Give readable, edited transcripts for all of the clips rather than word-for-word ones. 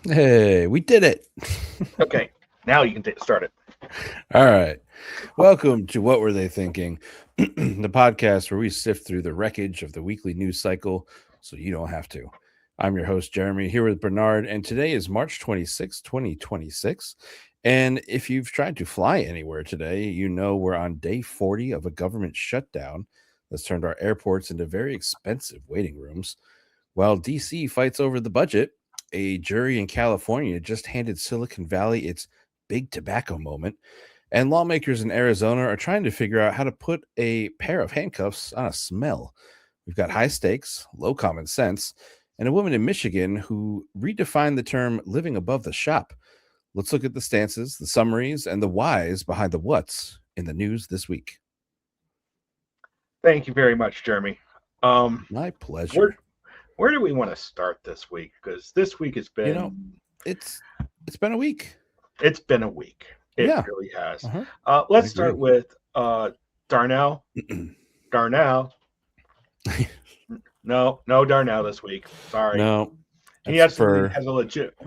Hey, we did it. Okay, now you can start it. All right. Welcome to What Were They Thinking? The podcast where we sift through the wreckage of the weekly news cycle so you don't have to. I'm your host, Jeremy, here with Bernard, and today is March 26, 2026. And if you've tried to fly anywhere today, you know we're on day 40 of a government shutdown that's turned our airports into very expensive waiting rooms. While DC fights over the budget, a jury in California just handed Silicon Valley its big tobacco moment, and lawmakers in Arizona are trying to figure out how to put a pair of handcuffs on a smell. We've got high stakes, low common sense, and a woman in Michigan who redefined the term living above the shop. Let's look at the stances, the summaries, and the whys behind the what's in the news this week. Thank you very much, Jeremy. Um, My where pleasure. where do we want to start this week? Because this week has You know, been it's it's been a week. it's been a week. It Yeah. really has. Uh-huh. I Let's start agree. with Darnell. Darnell. No Darnell this week. Sorry, No, he that's absolutely for. has a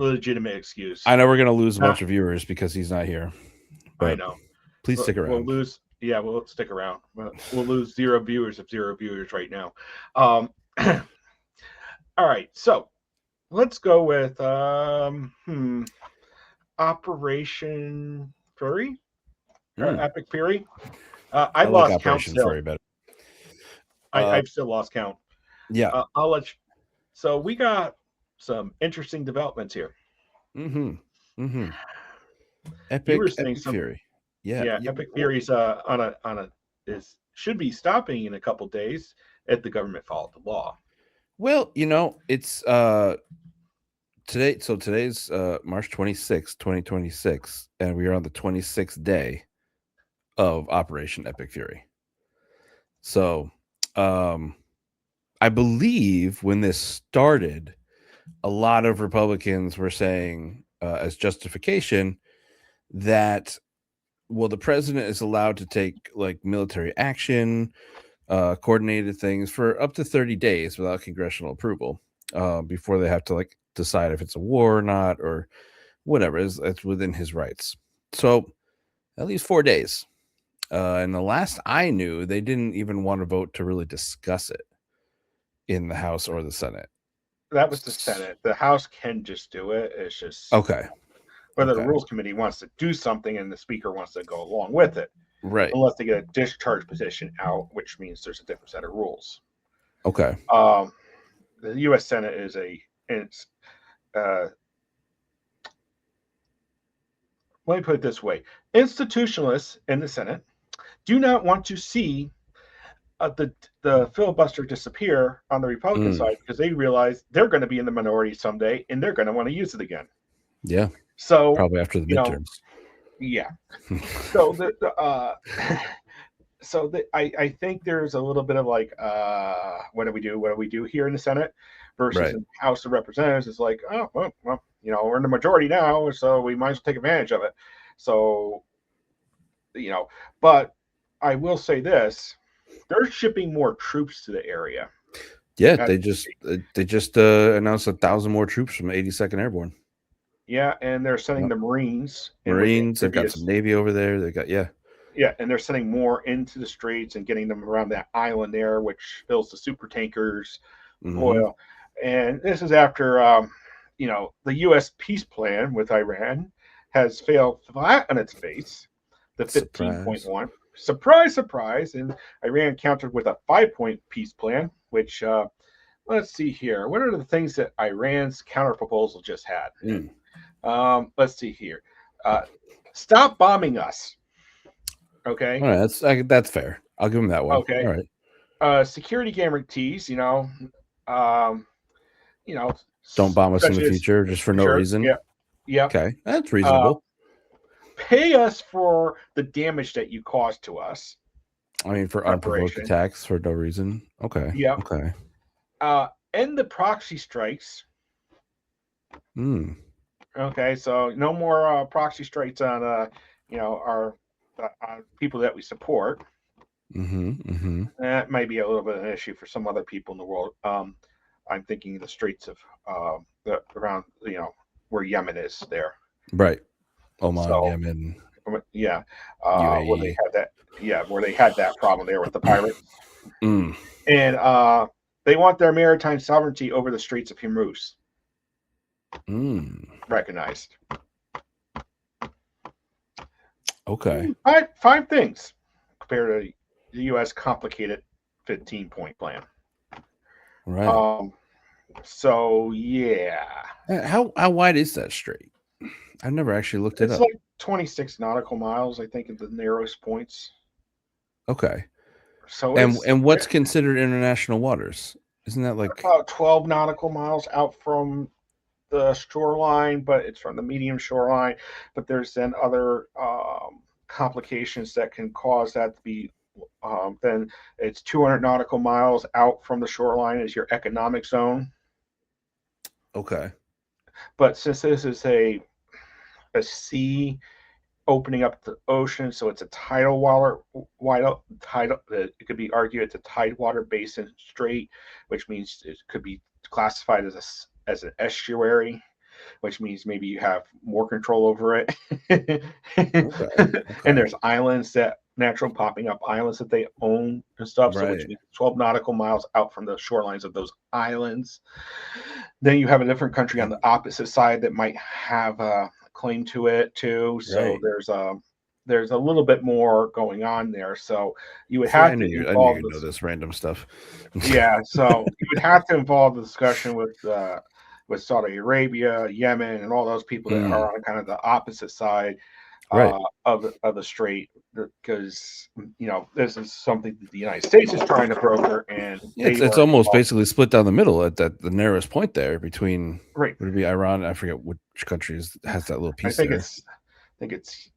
legitimate excuse. I know we're gonna lose a Uh, bunch of viewers because he's not here, I but know. please stick We'll around. lose. Yeah, we'll stick around. We'll lose zero viewers right now. Um, all right, so let's go with Operation Fury or Mm, Epic Fury. I I've like lost count Operation still. Furry better. I've still lost count. Yeah. I'll let you. So we got some interesting developments here. Mm-hmm. Mm-hmm. You were saying Epic some, Fury. Yeah. yeah, Yeah. Epic Fury's on a is should be stopping in a couple days if the government followed the law. Well, it's today. So today's March 26th, 2026, and we are on the 26th day of Operation Epic Fury. So, um, I believe when this started, a lot of Republicans were saying as justification that the president is allowed to take like military action, coordinated things for up to 30 days without congressional approval before they have to like decide if it's a war or not or whatever. It's within his rights. So at least 4 days. And the last I knew, they didn't even want to vote to really discuss it in the House or the Senate. That was the Senate. The House can just do it. It's just Okay. whether the Okay. Rules Committee wants to do something and the Speaker wants to go along with it, Right. unless they get a discharge petition out, which means there's a different set of rules. Okay. Um, the U.S. Senate is it's, uh, let me put it this way: institutionalists in the Senate do not want to see the filibuster disappear on the Republican Mm, side because they realize they're going to be in the minority someday and they're going to want to use it again. yeah. So, Probably after the you know, midterms. yeah. So I think there's a little bit of like, what do we do? What do we do here in the Senate versus Right. in the House of Representatives? It's like, oh, well, we're in the majority now, so we might as well take advantage of it. So, you know, but I will say this: they're shipping more troops to the area. Yeah, As we speak. they just announced 1,000 more troops from 82nd Airborne. Yeah, and they're sending Yep. the Marines in with Marines, they've got some amphibious. Navy over there. They got Yeah, and they're sending more into the streets and getting them around that island there, which fills the super tankers with Mm-hmm. oil. And this is after, the U.S. peace plan with Iran has failed flat on its face. The Surprise. 15-point one, surprise, surprise, and Iran countered with a 5-point peace plan. Which let's see here. What are the things that Iran's counter proposal just had? Mm. Let's see here. Uh, Stop bombing us. All Okay. right, that's fair. I'll give him that one. Okay. All right. Security guarantees. Um, you know, Don't bomb us in such the as future just for no sure. reason. Yeah. Yep. Okay, that's Uh, reasonable. Pay us for the damage that you caused to us. I mean, for unprovoked Reparation. attacks for no reason. Okay. Yep. Okay. End the proxy strikes. Hmm. Okay. So no more proxy strikes on our people that we support. Mm-hmm. Mm-hmm. That might be a little bit of an issue for some other people in the world. I'm thinking the streets of around where Yemen is there. Right. Oman, So Yemen, yeah, where they UAE. had that. Yeah, where they had that problem there with the pirates, Mm. and they want their maritime sovereignty over the Straits of Hormuz Mm. recognized. Okay. Five things compared to the U.S. complicated 15-point plan. Right. So yeah, How wide is that strait? I've never actually looked it it's up. like 26 nautical miles, I think, at the narrowest points. Okay. So And it's what's considered international waters? Isn't that like about 12 nautical miles out from the shoreline, but it's from the medium shoreline. But there's then other complications that can cause that to be. Then it's 200 nautical miles out from the shoreline is your economic zone. okay? But since this is a sea opening up the ocean, so it's a tidal water, tidal. It could be argued it's a tidewater basin strait, which means it could be classified as an estuary, which means maybe you have more control over it. Okay. And Okay. there's islands that natural popping up islands that they own and stuff. So which Right. means 12 nautical miles out from the shorelines of those islands. Then you have a different country on the opposite side that might have a claim to it too. So Right. there's a little bit more going on there. So you would See, I have knew to you. I knew involve you know this. this random stuff. Yeah, so you would have to involve the discussion with Saudi Arabia, Yemen, and all those people that Mm, are on kind of the opposite side right. of the strait, because this is something that the United States is trying to broker, and Yeah, they it's weren't almost involved. basically split down the middle at the narrowest point there between Right. would it be Iran? I forget which country has that little I piece think there. it's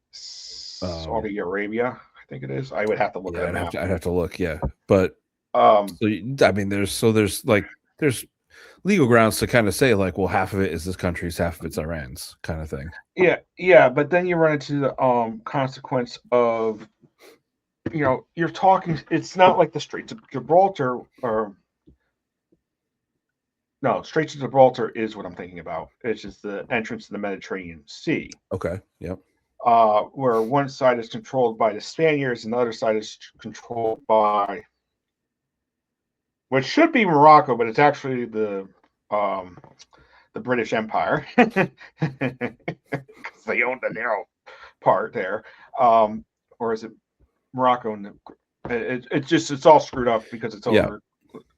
Um, Saudi Arabia. I think it is. I would have to look at yeah, a map. I'd have to look. Yeah, but Um, so I mean, there's legal grounds to kind of say like, well, half of it is this country's, half of it's Iran's, kind of thing. yeah, but then you run into the consequence of you're talking. It's not like the Straits of Gibraltar or no, Straits of Gibraltar is what I'm thinking about. It's just the entrance to the Mediterranean Sea, Okay. Yep. where one side is controlled by the Spaniards and the other side is controlled by what should be Morocco, but it's actually um, the British Empire because they own the narrow part there, or is it Morocco? And it's all screwed up because it's Yeah. over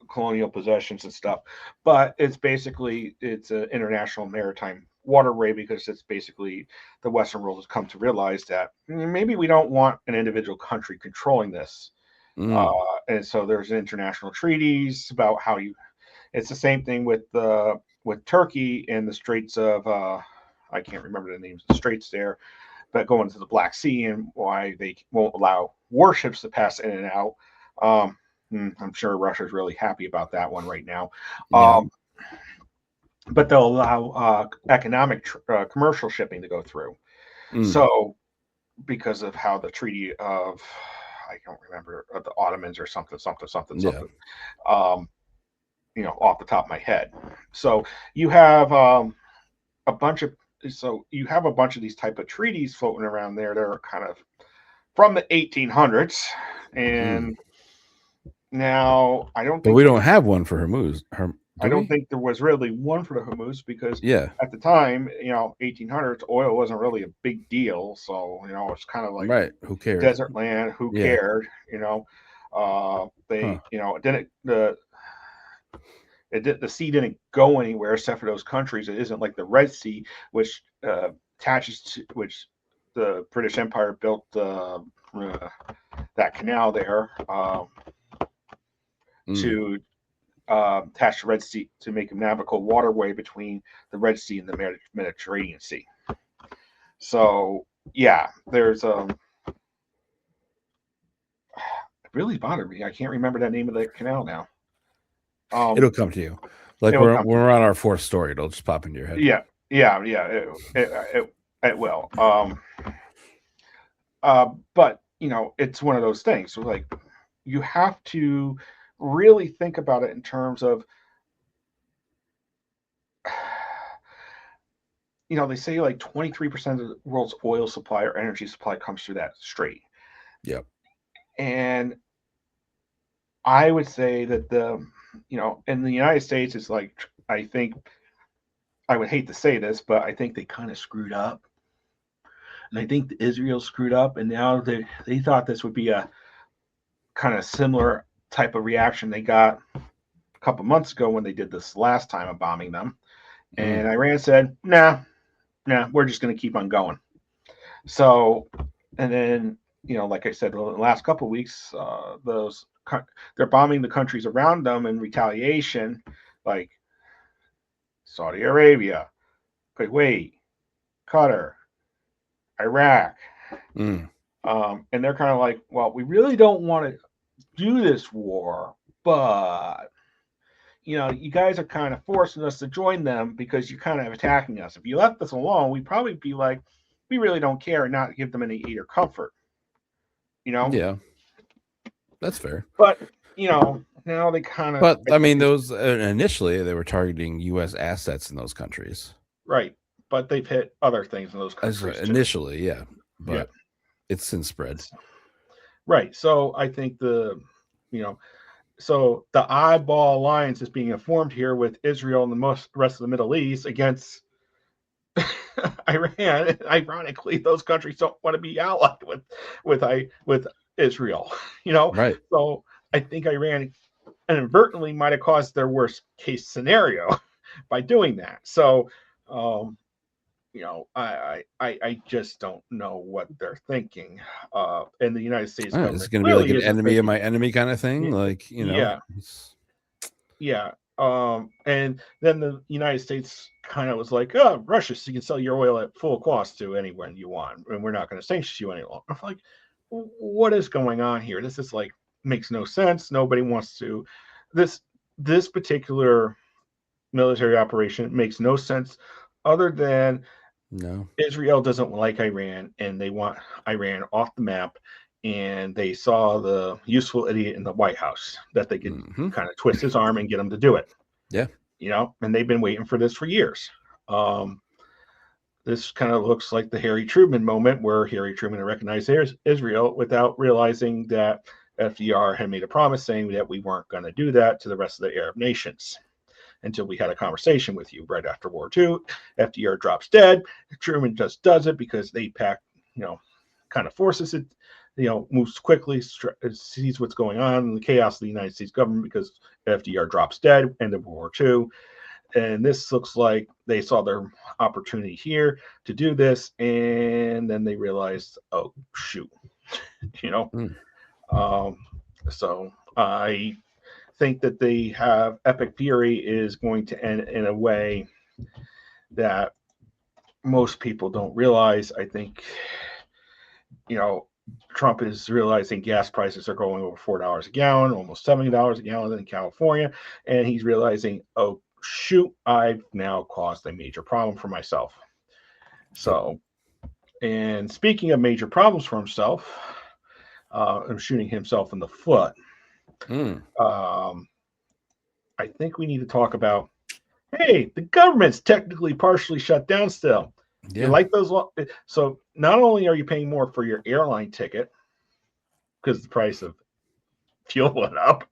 colonial possessions and stuff. But it's an international maritime waterway because it's basically the Western world has come to realize that maybe we don't want an individual country controlling this. Uh, Mm, and so there's international treaties about how you. It's the same thing with Turkey and the Straits of I can't remember the names of the straits there, but going to the Black Sea and why they won't allow warships to pass in and out. I'm sure Russia's really happy about that one right now. yeah. But they'll allow economic commercial shipping to go through. Mm, So because of how the Treaty of I don't remember the Ottomans or yeah. something. Um, off the top of my head. So you have a bunch of you have a bunch of these type of treaties floating around there that are kind of from the 1800s, Mm. and now But we don't have one for Hormuz. I Do don't we? think there was really one for the Hormuz because Yeah. at the time, 1800s, oil wasn't really a big deal. So it's kind of like Right. Who cared? desert land. Who Yeah. cared? Huh. They didn't the sea didn't go anywhere except for those countries. It isn't like the Red Sea, which attaches to which the British Empire built that canal there Mm. to attach the Red Sea to make a navigable waterway between the Red Sea and the Mediterranean Sea. So yeah, there's it really bothered me. I can't remember the name of the canal now. It'll come to you. Like It will we're come to we're on our fourth story. It'll just pop into your head. yeah. It will. But it's one of those things. So like, you have to really think about it in terms of they say like 23% of the world's oil supply or energy supply comes through that strait. Yep. And I would say that in the United States, it's like, I think, I would hate to say this, but I think they kind of screwed up. And I think Israel screwed up, and now they thought this would be a kind of similar type of reaction they got a couple months ago when they did this last time of bombing them. And Iran said, nah, we're just going to keep on going. So, and then, like I said, the last couple of weeks, they're bombing the countries around them in retaliation, like Saudi Arabia, Kuwait, Qatar, Iraq. And they're kind of like, well, we really don't want to do this war, but you guys are kind of forcing us to join them because you're kind of attacking us. If you left us alone, we'd probably be like, we really don't care, and not give them any aid or comfort. Yeah, that's fair. But now they kind of. But I mean, those initially they were targeting U.S. assets in those countries, right? But they've hit other things in those countries initially, yeah. But it's since spread. Right. So I think so the eyeball alliance is being formed here with Israel and the rest of the Middle East against Iran. Ironically, those countries don't want to be allied with Israel. Right. So I think Iran inadvertently might have caused their worst case scenario by doing that. So, I just don't know what they're thinking. And the United States government is it going to be like an enemy of my enemy kind of thing? Like, Yeah. And then the United States kind of was like, oh, Russia, so you can sell your oil at full cost to anyone you want, and we're not going to sanction you any longer. I'm like, what is going on here? This is like, makes no sense. Nobody wants to. This particular military operation makes no sense other than Israel doesn't like Iran, and they want Iran off the map. And they saw the useful idiot in the White House that they could kind of twist his arm and get him to do it. Yeah. And they've been waiting for this for years. This kind of looks like the Harry Truman moment where Harry Truman recognized Israel without realizing that FDR had made a promise saying that we weren't going to do that to the rest of the Arab nations until we had a conversation with you right after World War II. FDR drops dead. Truman just does it because the AIPAC, kind of forces it. Moves quickly, sees what's going on in the chaos of the United States government because FDR drops dead, end of World War II. And this looks like they saw their opportunity here to do this, and then they realized, oh, shoot. So I think that they have Epic Fury is going to end in a way that most people don't realize. I think, Trump is realizing gas prices are going over $4 a gallon, almost $70 a gallon in California. And he's realizing, oh, shoot, I've now caused a major problem for myself. So, and speaking of major problems for himself, and shooting himself in the foot, I think we need to talk about, hey, the government's technically partially shut down still. Yeah. You like those? So not only are you paying more for your airline ticket because the price of fuel went up,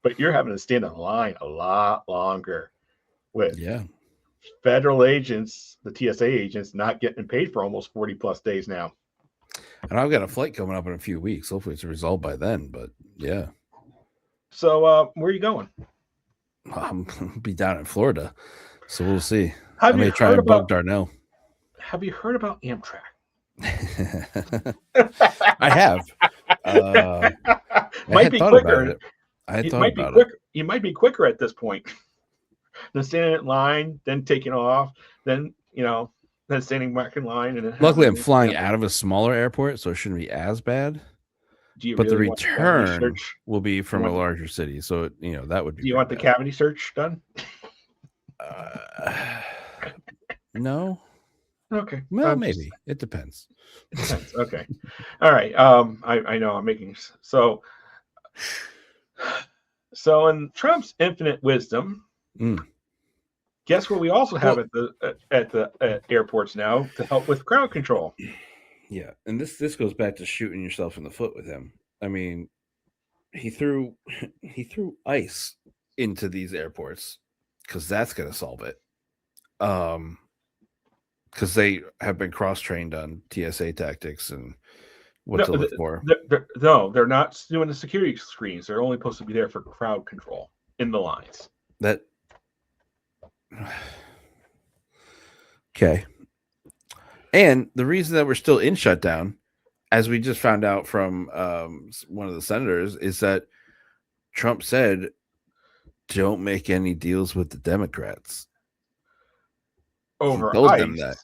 but you're having to stand in line a lot longer with federal agents, the TSA agents, not getting paid for almost 40 plus days now. And I've got a flight coming up in a few weeks. Hopefully it's resolved by then, but yeah. So where are you going? I'm going to be down in Florida, so we'll see. I may try and bug Darnell. Have you heard about Amtrak? I have. Might be quicker. I had thought about it. You might be quicker at this point than standing in line, then taking off, then standing back in line. And luckily, I'm flying out of a smaller airport, so it shouldn't be as bad. But the return will be from a larger city, so that would be. Do you want the cavity search done? No. Okay. Well, maybe it depends. Okay. All right. I know I'm making so in Trump's infinite wisdom, Guess what we also have at the airports now to help with crowd control. Yeah, and this goes back to shooting yourself in the foot with him. I mean, he threw ice into these airports because that's going to solve it. Because they have been cross-trained on TSA tactics and what to look for. They're not doing the security screens. They're only supposed to be there for crowd control in the lines. That okay. And the reason that we're still in shutdown, as we just found out from one of the senators, is that Trump said, "Don't make any deals with the Democrats." Over he told ice. Them that.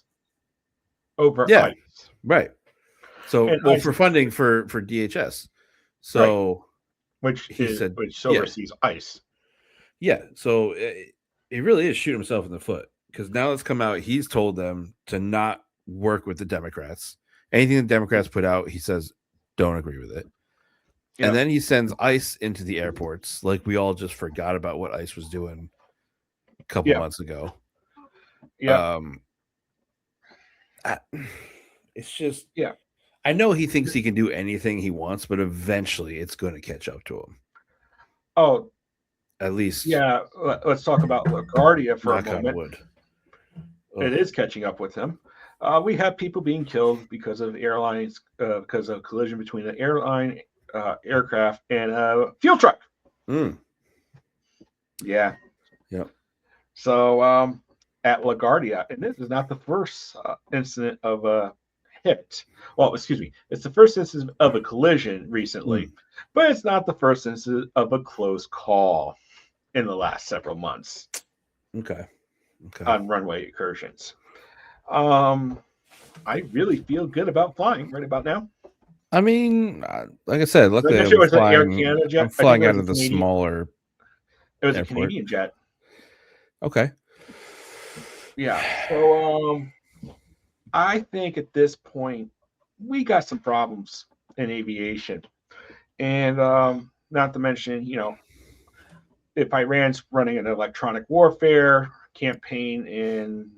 Over yeah, ice. Right. So, and for funding for DHS. So, right. which oversees ice. Yeah. So he really is shooting himself in the foot because now it's come out. He's told them to not work with the Democrats. Anything the Democrats put out, he says, don't agree with it. Yep. And then he sends ICE into the airports. Like we all just forgot about what ICE was doing a couple months ago. Yeah. It's just, I know he thinks he can do anything he wants, but eventually it's going to catch up to him. Oh, at least. Yeah. Let's talk about LaGuardia for a moment. Wood. It is catching up with him. We have people being killed because of airlines, because of collision between an airline, aircraft, and a fuel truck. Yeah. Yep. So at LaGuardia, and this is not the first incident of a hit. Well, excuse me, it's the first instance of a collision recently, but it's not the first instance of a close call in the last several months. Okay. On runway incursions. I really feel good about flying right about now. I mean, like I said, luckily I'm flying out of the smaller. It was airport. A Canadian jet. Okay. Yeah. So I think at this point we got some problems in aviation, and not to mention, if Iran's running an electronic warfare campaign in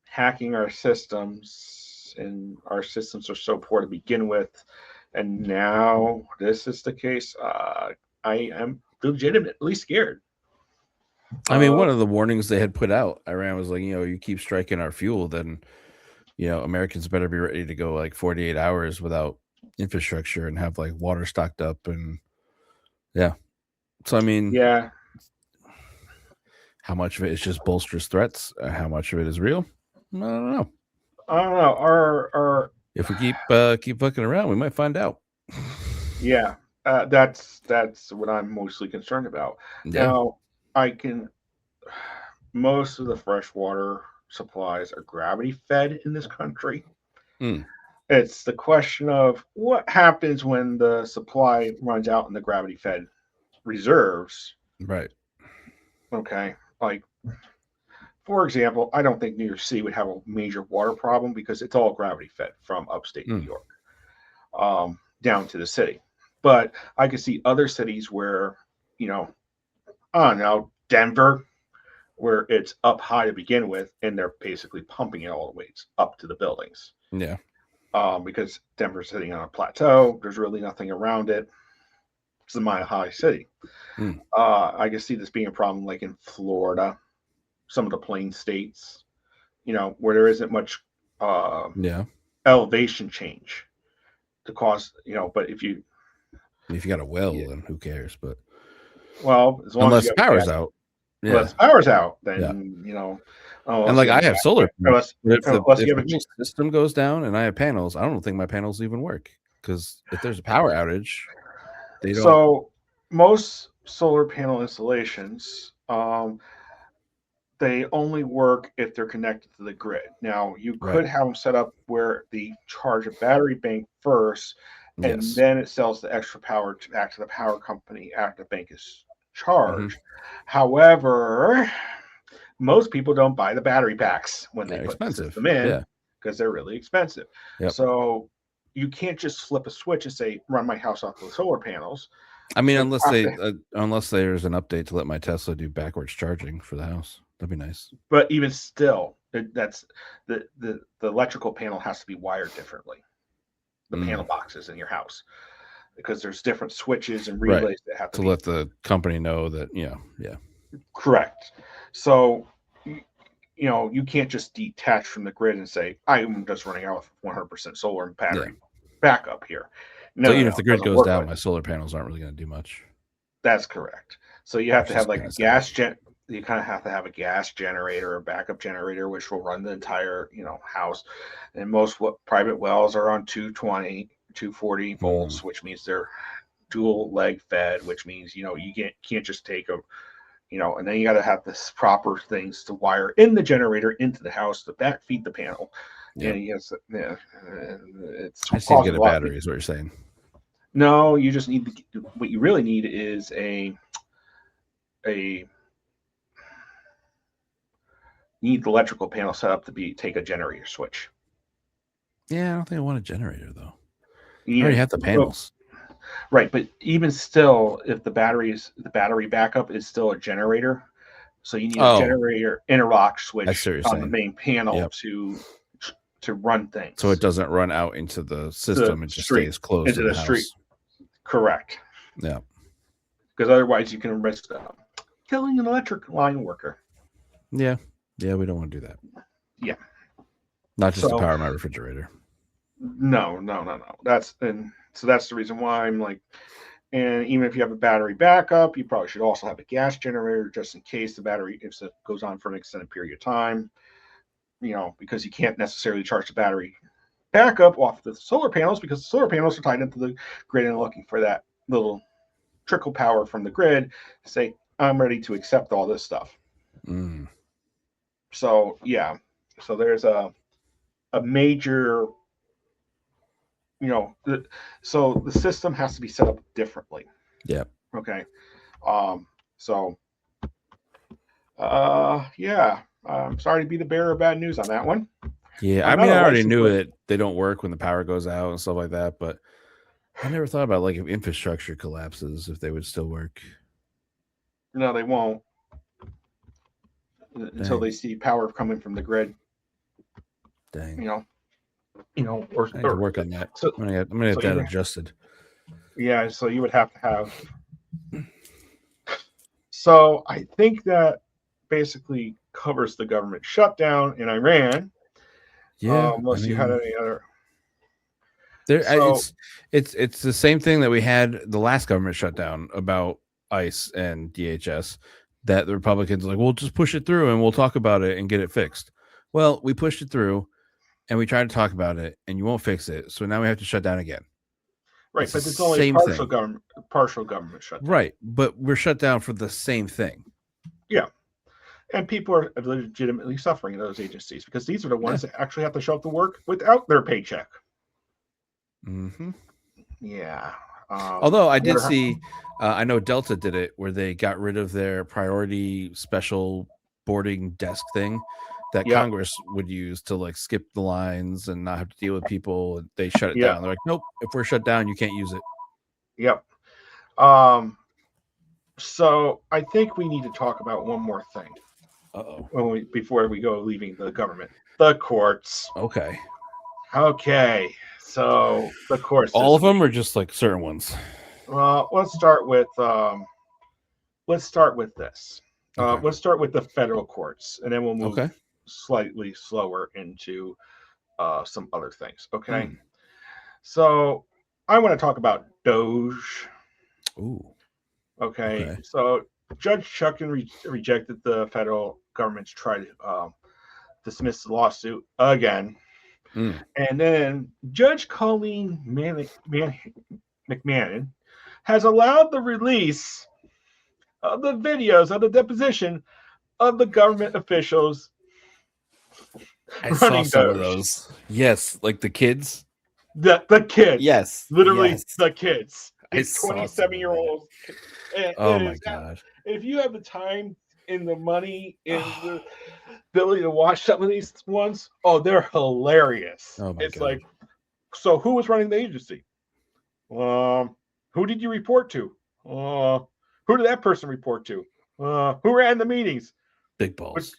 hacking our systems, and our systems are so poor to begin with, and now this is the case, I am legitimately scared. I mean, one of the warnings they had put out, Iran was like, you keep striking our fuel, then Americans better be ready to go like 48 hours without infrastructure and have like water stocked up. And so I mean, how much of it is just bolsterous threats? How much of it is real? I don't know. If we keep looking around, we might find out. Yeah, that's what I'm mostly concerned about. Now, most of the freshwater supplies are gravity fed in this country. It's the question of what happens when the supply runs out in the gravity fed reserves. Right. Okay. Like, for example, I don't think New York City would have a major water problem because it's all gravity fed from upstate New York down to the city. But I could see other cities where, I don't know, Denver, where it's up high to begin with, and they're basically pumping it all the way up to the buildings. Yeah. Because Denver's sitting on a plateau. There's really nothing around it. It's a mile-high city. I can see this being a problem like in Florida, some of the plain states, where there isn't much elevation change to cause, but if you got a well, then who cares? But as long unless as power's out. Yeah. Unless power's out, then and like I have solar panels. If the system goes down and I have panels, I don't think my panels even work, because if there's a power outage, they don't. So most solar panel installations, they only work if they're connected to the grid. Now, you could have them set up where they charge a battery bank first, and then it sells the extra power back to the power company after the bank is charged. However, most people don't buy the battery packs when they put the system in, because they're really expensive. So you can't just flip a switch and say, run my house off the solar panels. I mean, Like, unless there's an update to let my Tesla do backwards charging for the house, that'd be nice. but even still, that's the electrical panel has to be wired differently. The panel boxes in your house, because there's different switches and relays Right. that have to To be let the company know that yeah. correct. So you can't just detach from the grid and say I'm just running out with 100% solar and battery backup here. So even if the it grid doesn't goes work down, like my that. solar panels aren't really going to do much. That's correct. So you have Which to is have like a kinda sad. gas gen. You kind of have to have a gas generator or backup generator, which will run the entire house. And most private wells are on 220, 240 volts, which means they're dual leg fed, which means you can't just take a and then you got to have this proper things to wire in the generator into the house to back feed the panel. Yep. And yes, yeah, it's I just need to causing get a a lot of battery, is what you're saying. no, you just need what you really need is a need the electrical panel set up to take a generator switch. Yeah, I don't think I want a generator though. You I need already have the panels. right, but even still, if the battery backup is still a generator, so you need a generator interlock switch on the main panel to run things. So it doesn't run out into the system; it just stays close into to the street. house. Correct. Yeah. Because otherwise, you can risk killing an electric line worker. Yeah. Yeah, we don't want to do that. Yeah. Not just to power my refrigerator. No. That's the reason why I'm like, and even if you have a battery backup, you probably should also have a gas generator just in case the battery if it goes on for an extended period of time. Because you can't necessarily charge the battery backup off the solar panels because the solar panels are tied into the grid and looking for that little trickle power from the grid to say, I'm ready to accept all this stuff. So, yeah. So there's a major, so the system has to be set up differently. Yeah. Okay. Yeah. I'm sorry to be the bearer of bad news on that one. Yeah, I already knew that they don't work when the power goes out and stuff like that, but I never thought about like if infrastructure collapses, if they would still work. No, they won't until they see power coming from the grid. Dang. Or I need to work on that. So, I'm gonna get that adjusted. Yeah, so you would have to have. So I think that basically covers the government shutdown in Iran. Yeah, unless you had any other. It's the same thing that we had the last government shutdown about ICE and DHS. That the Republicans are like, we'll just push it through and we'll talk about it and get it fixed. Well, we pushed it through and we tried to talk about it and you won't fix it. So now we have to shut down again. Right, but it's only partial government shutdown. Right, but we're shut down for the same thing. Yeah. And people are legitimately suffering in those agencies because these are the ones that actually have to show up to work without their paycheck. Mm-hmm. Yeah. Although I did see, I know Delta did it where they got rid of their priority special boarding desk thing that Congress would use to like skip the lines and not have to deal with people. They shut it down. They're like, nope, if we're shut down, you can't use it. Yep. So I think we need to talk about one more thing. Before we go leaving the government, the courts. Okay. So the courts. All of them, or just like certain ones? Let's start with this. Okay. Let's start with the federal courts, and then we'll move slightly slower into some other things. Okay. So I want to talk about Doge. Ooh. Okay. So Judge Chuckin rejected the federal government's try to dismiss the lawsuit again. And then Judge Colleen McMahon has allowed the release of the videos of the deposition of the government officials. I saw some of those. Yes, like the kids. The kids. Yes. Literally the kids. It's 27-year-olds. Oh my God. If you have the time and the money and the ability to watch some of these ones, they're hilarious. Oh my God. Like, so who was running the agency? Who did you report to? Who did that person report to? Who ran the meetings? Big Was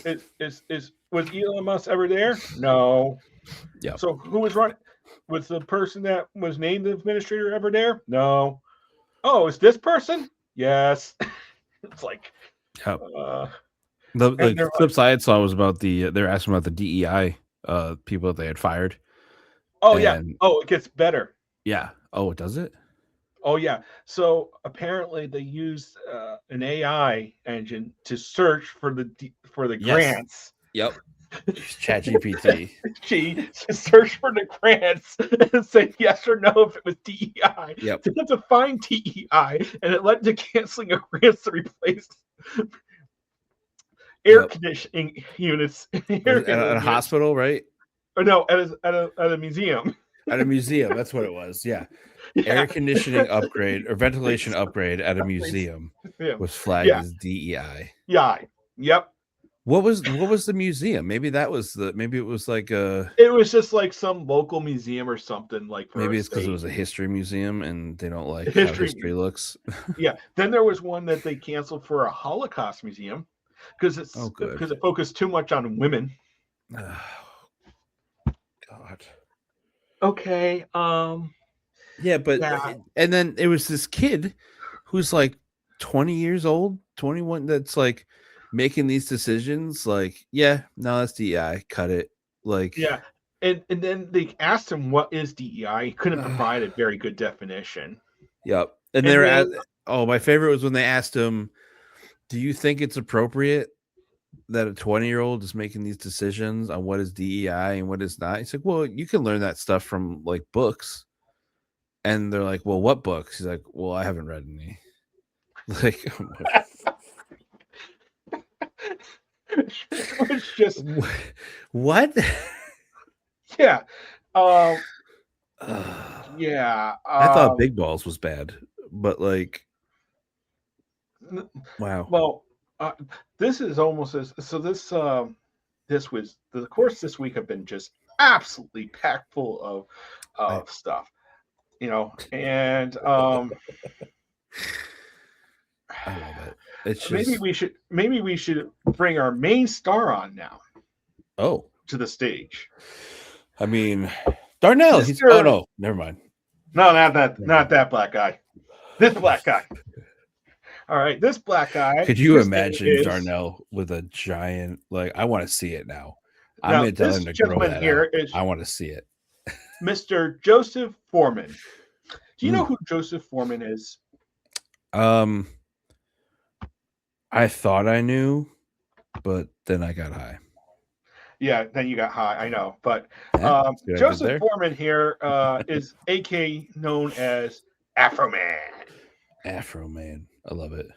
balls. was Elon Musk ever there? No. Yeah. So who was running? Was the person that was named the administrator ever there? No. Oh, is this person? Yes. It's like, Yep. uh, and The they're clips I had saw was about they're asking about the DEI people that they had fired. oh yeah. And Oh, it gets better. yeah. Oh, does it? Oh yeah. So apparently they used an AI engine to search for the Yes. grants. Yep. Chat GPT. She to search for the grants and say yes or no if it was DEI. Yep. They had to find DEI, and it led to canceling of grants to replace air conditioning units. At a hospital, right? Or no, at a museum. At a museum. That's what it was. Yeah. Air conditioning upgrade or ventilation upgrade at a museum was flagged as DEI. Yeah. Yep. What was the museum? Maybe it was like a. It was just like some local museum or something like. Maybe it's because it was a history museum and they don't like history, how history looks. Yeah. Then there was one that they canceled for a Holocaust museum because it focused too much on women. God. Okay. Yeah, but and then it was this kid who's like 20 years old, 21, that's like making these decisions. Like, yeah, no, that's DEI. Cut it. Like, yeah, and then they asked him what is DEI. He couldn't provide a very good definition. Yep. And they were my favorite was when they asked him, "Do you think it's appropriate that a 20-year-old is making these decisions on what is DEI and what is not?" He's like, "Well, you can learn that stuff from like books." And they're like, "Well, what books?" He's like, "Well, I haven't read any." Like, it was just what? Yeah. Yeah. I thought Big Balls was bad, but like, wow. Well, this is almost as so. This was the course this week have been just absolutely packed full of stuff. You know, and I love it. It's just... maybe we should bring our main star on now. Oh, to the stage. I mean, Darnell. Oh no, never mind. No, not that black guy. This black guy. All right, this black guy. Could you imagine Darnell with a giant? Like, I want to see it now. I'm going to tell him to grow that out. I want to see it. Mr. Joseph Foreman. Do you know who Joseph Foreman is? I thought I knew, but then I got high. Yeah, then you got high. I know, but Joseph Foreman here is AK known as Afro Man. Afro Man, I love it.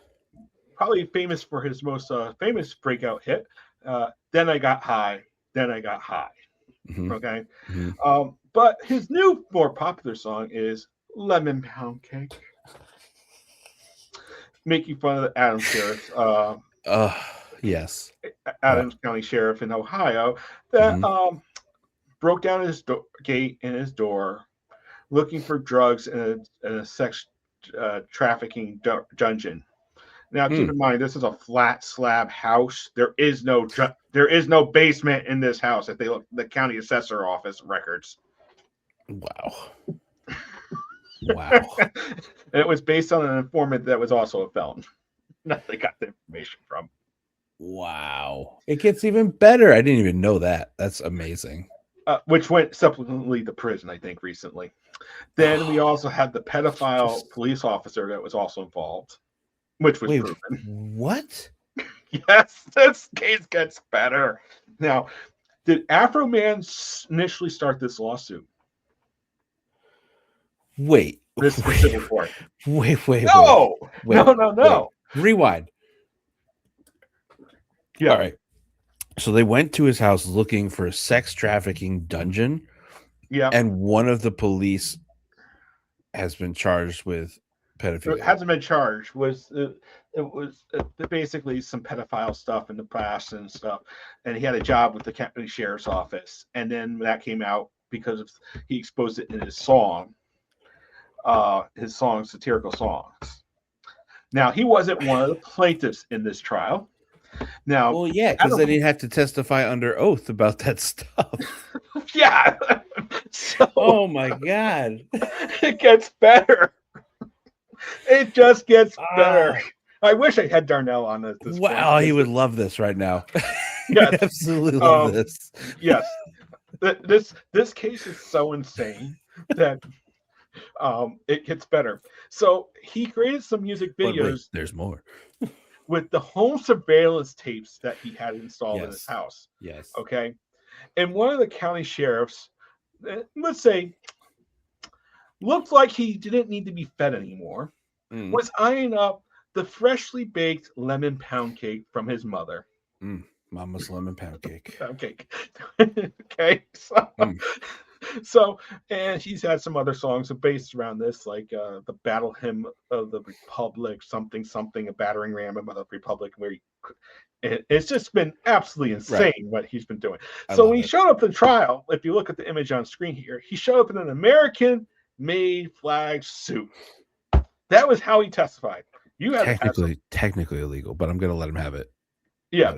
Probably famous for his most famous breakout hit. Then I got high. Then I got high. Mm-hmm. Okay. Mm-hmm. But his new, more popular song is Lemon Pound Cake. Making fun of the Adams Sheriff. Yes. Adams County Sheriff in Ohio that broke down his gate in his door looking for drugs in a sex trafficking dungeon. Now, keep in mind, this is a flat slab house. There is no basement in this house. If they look, the county assessor office records. Wow. Wow. And it was based on an informant that was also a felon. That they got the information from. Wow. It gets even better. I didn't even know that. That's amazing. Which went subsequently to prison, I think, recently. Then we also had the pedophile police officer that was also involved, which was proven. What? Yes, this case gets better. Now, did Afro Man initially start this lawsuit? Wait. This specific court. Wait. No. Rewind. Yeah. All right. So they went to his house looking for a sex trafficking dungeon. Yeah. And one of the police has been charged with pedophilia. It hasn't been charged. It was basically some pedophile stuff in the past and stuff. And he had a job with the county sheriff's office. And then that came out because he exposed it in his song. His songs, satirical songs. Now, he wasn't one of the plaintiffs in this trial. Now, Well, yeah, because Adam- then he'd have to testify under oath about that stuff. yeah. So Oh my god. it gets better. It just gets better. I wish I had Darnell on this. Wow, he would love this right now. Yes. Absolutely love this. Yes. This case is so insane that it gets better. So he created some music But videos wait, there's more. with the home surveillance tapes that he had installed in his Yes. house. Yes. Okay. And one of the county sheriffs, let's say, looked like he didn't need to be fed anymore, was eyeing up the freshly baked lemon pound cake from his mother. Mama's lemon pound cake. Pound cake. Okay. So, and he's had some other songs based around this, like the Battle Hymn of the Republic, something, a battering ram of the Republic, where it's just been absolutely insane what he's been doing. So when he showed up in trial, if you look at the image on screen here, he showed up in an American-made flag suit. That was how he testified. You have technically illegal, but I'm going to let him have it. Yeah,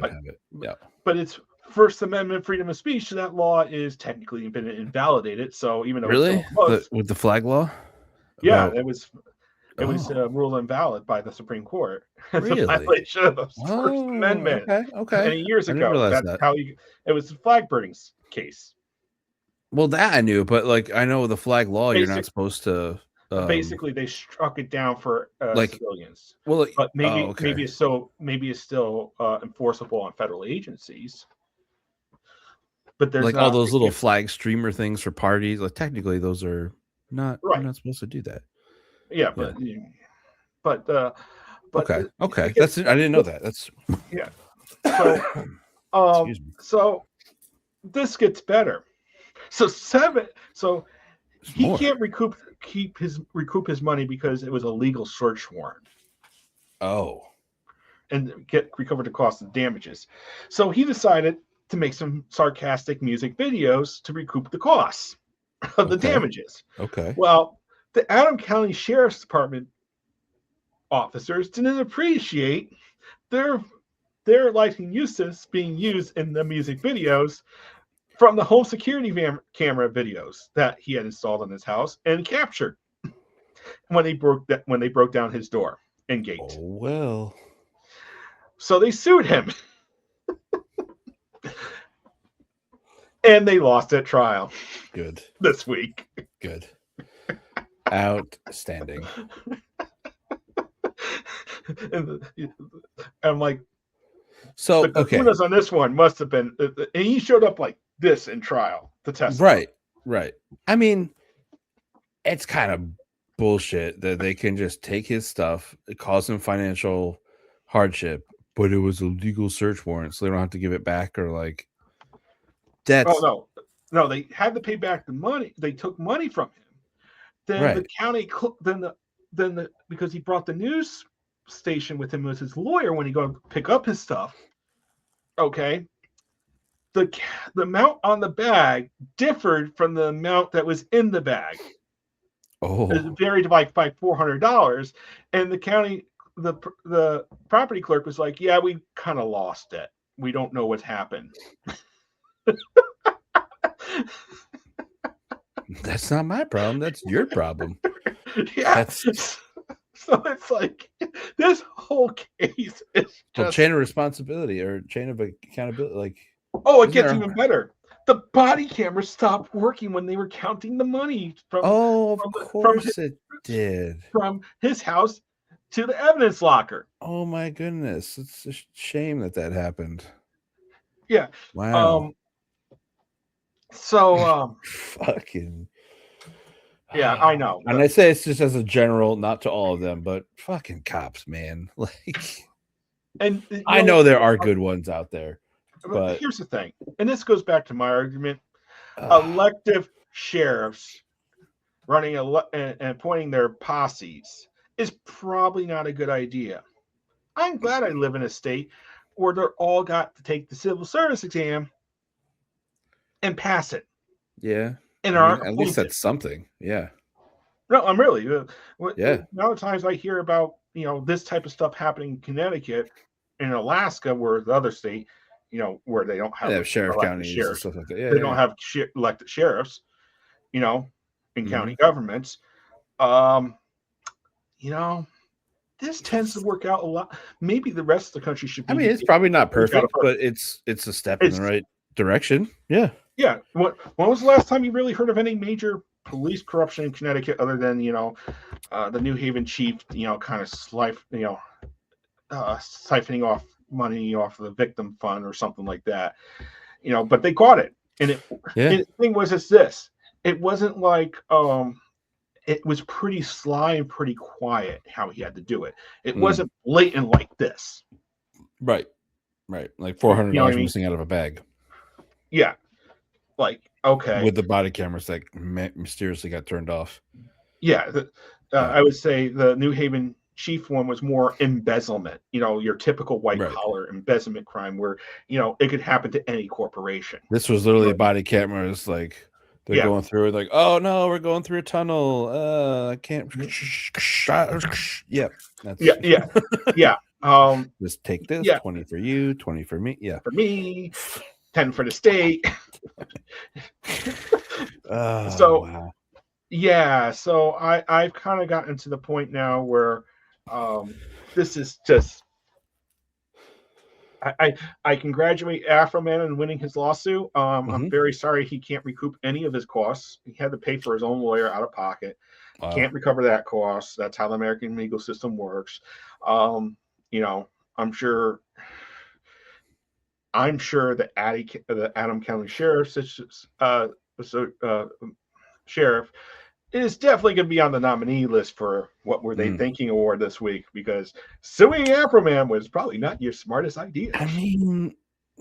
but it's First Amendment freedom of speech. That law is technically been invalidated. So even though really with the flag law, it was ruled invalid by the Supreme Court. It's a violation of the First Amendment. Okay. Many years ago, that's how it was a flag burning case. Well, that I knew, but like I know the flag law, you're not supposed to. Basically, they struck it down for civilians. Well, but maybe it's still enforceable on federal agencies. But there's like all those little flag streamer things for parties. Like technically, those are not. You're not supposed to do that. Yeah, but okay. That's it. I didn't know that. That's So, so this gets better. So he can't recoup his money because it was a legal search warrant. Oh, and recover the cost of damages. So he decided to make some sarcastic music videos to recoup the costs of the damages. Okay. Well, the Adams County Sheriff's Department officers didn't appreciate their lighting uses being used in the music videos from the home security camera videos that he had installed in his house and captured when they broke down his door and gate. Oh well. So they sued him. And they lost at trial. Good. This week. Good. Outstanding. And I'm like, so the kahunas on this one must have been, and he showed up like this in trial to testify. Right. I mean, it's kind of bullshit that they can just take his stuff, it cause him financial hardship, but it was a legal search warrant, so they don't have to give it back or like. That's no, they had to pay back the money. They took money from him. Then the county, because he brought the news station with him as his lawyer when he go to pick up his stuff. Okay, the amount on the bag differed from the amount that was in the bag. Oh, it varied by $400, and the county, the property clerk was like, "Yeah, we kind of lost it. We don't know what happened." That's not my problem. That's your problem. Yeah. So it's like this whole case is just chain of responsibility or chain of accountability. Like, it gets even better. The body camera stopped working when they were counting the money from. Of course it did. From his house to the evidence locker. Oh my goodness! It's a shame that happened. Yeah. Wow. So fucking. Yeah, I know. And I say it's just as a general, not to all of them, but fucking cops, man. Like, and I know there are good ones out there. But here's the thing, and this goes back to my argument: elective sheriffs running and appointing their posses is probably not a good idea. I'm glad I live in a state where they're all got to take the civil service exam and pass it. Yeah. And at least that's something. Yeah. No, I'm really. Yeah. A lot of times I hear about this type of stuff happening in Connecticut and Alaska, where the other state, where they don't They have have sheriff elected counties and sheriffs, stuff like that. Yeah, they yeah, don't yeah. have elected sheriffs, in Mhm. county governments. Um, this tends to work out a lot. Maybe the rest of the country should be. I mean, it's probably not work out perfect, but it's a step in the It's right direction. Yeah. yeah. When was the last time you really heard of any major police corruption in Connecticut, other than the New Haven chief, kind of siphoning off money off the victim fund or something like that, but they caught it. And the thing was, it's this. It wasn't like it was pretty sly and pretty quiet how he had to do it. It wasn't blatant like this. Right. Like $400 mean? missing out of a bag. Yeah. Like, okay. With the body cameras that mysteriously got turned off. Yeah. I would say the New Haven chief one was more embezzlement, your typical white collar embezzlement crime where, it could happen to any corporation. This was literally a body cameras, like they're going through it, like, oh no, we're going through a tunnel. I can't. Yeah. Yeah. Just take this. 20 for you, 20 for me. Yeah. For me, 10 for the state. Wow. Yeah, so I've kind of gotten to the point now where this is just I congratulate Afro-Man on winning his lawsuit. I'm very sorry he can't recoup any of his costs. He had to pay for his own lawyer out of pocket. Wow. Can't recover that cost. That's how the American legal system works. I'm sure the Adam County Sheriff is definitely going to be on the nominee list for What Were They Thinking Award this week, because suing Afro-Man was probably not your smartest idea. I mean,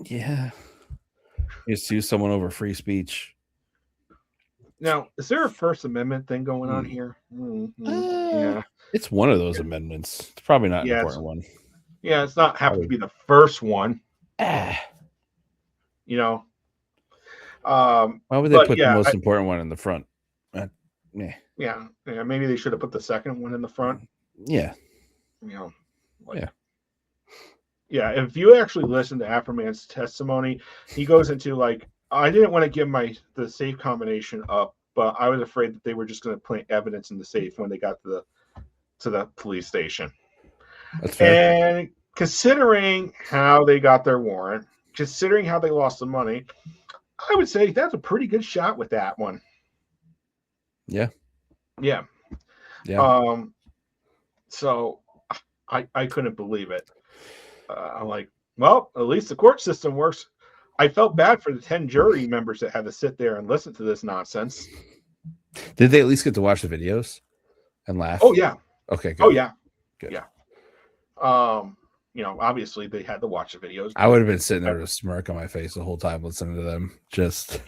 yeah. You sue someone over free speech. Now, is there a First Amendment thing going on here? Yeah. It's one of those amendments. It's probably not an important one. Yeah, it's not happened to be the first one. Why would they put the most important one in the front? Yeah, maybe they should have put the second one in the front. Yeah. If you actually listen to Afro-Man's testimony, he goes into like, I didn't want to give the safe combination up, but I was afraid that they were just going to plant evidence in the safe when they got to the police station. That's fair. And considering how they got their warrant, considering how they lost the money, I would say that's a pretty good shot with that one. Yeah. So I couldn't believe it. I'm like, well, at least the court system works. I felt bad for the 10 jury members that had to sit there and listen to this nonsense. Did they at least get to watch the videos and laugh? Oh yeah. Okay. Good. Oh yeah. Good. Yeah. Obviously they had to watch the videos. I would have been sitting there with a smirk on my face the whole time listening to them, just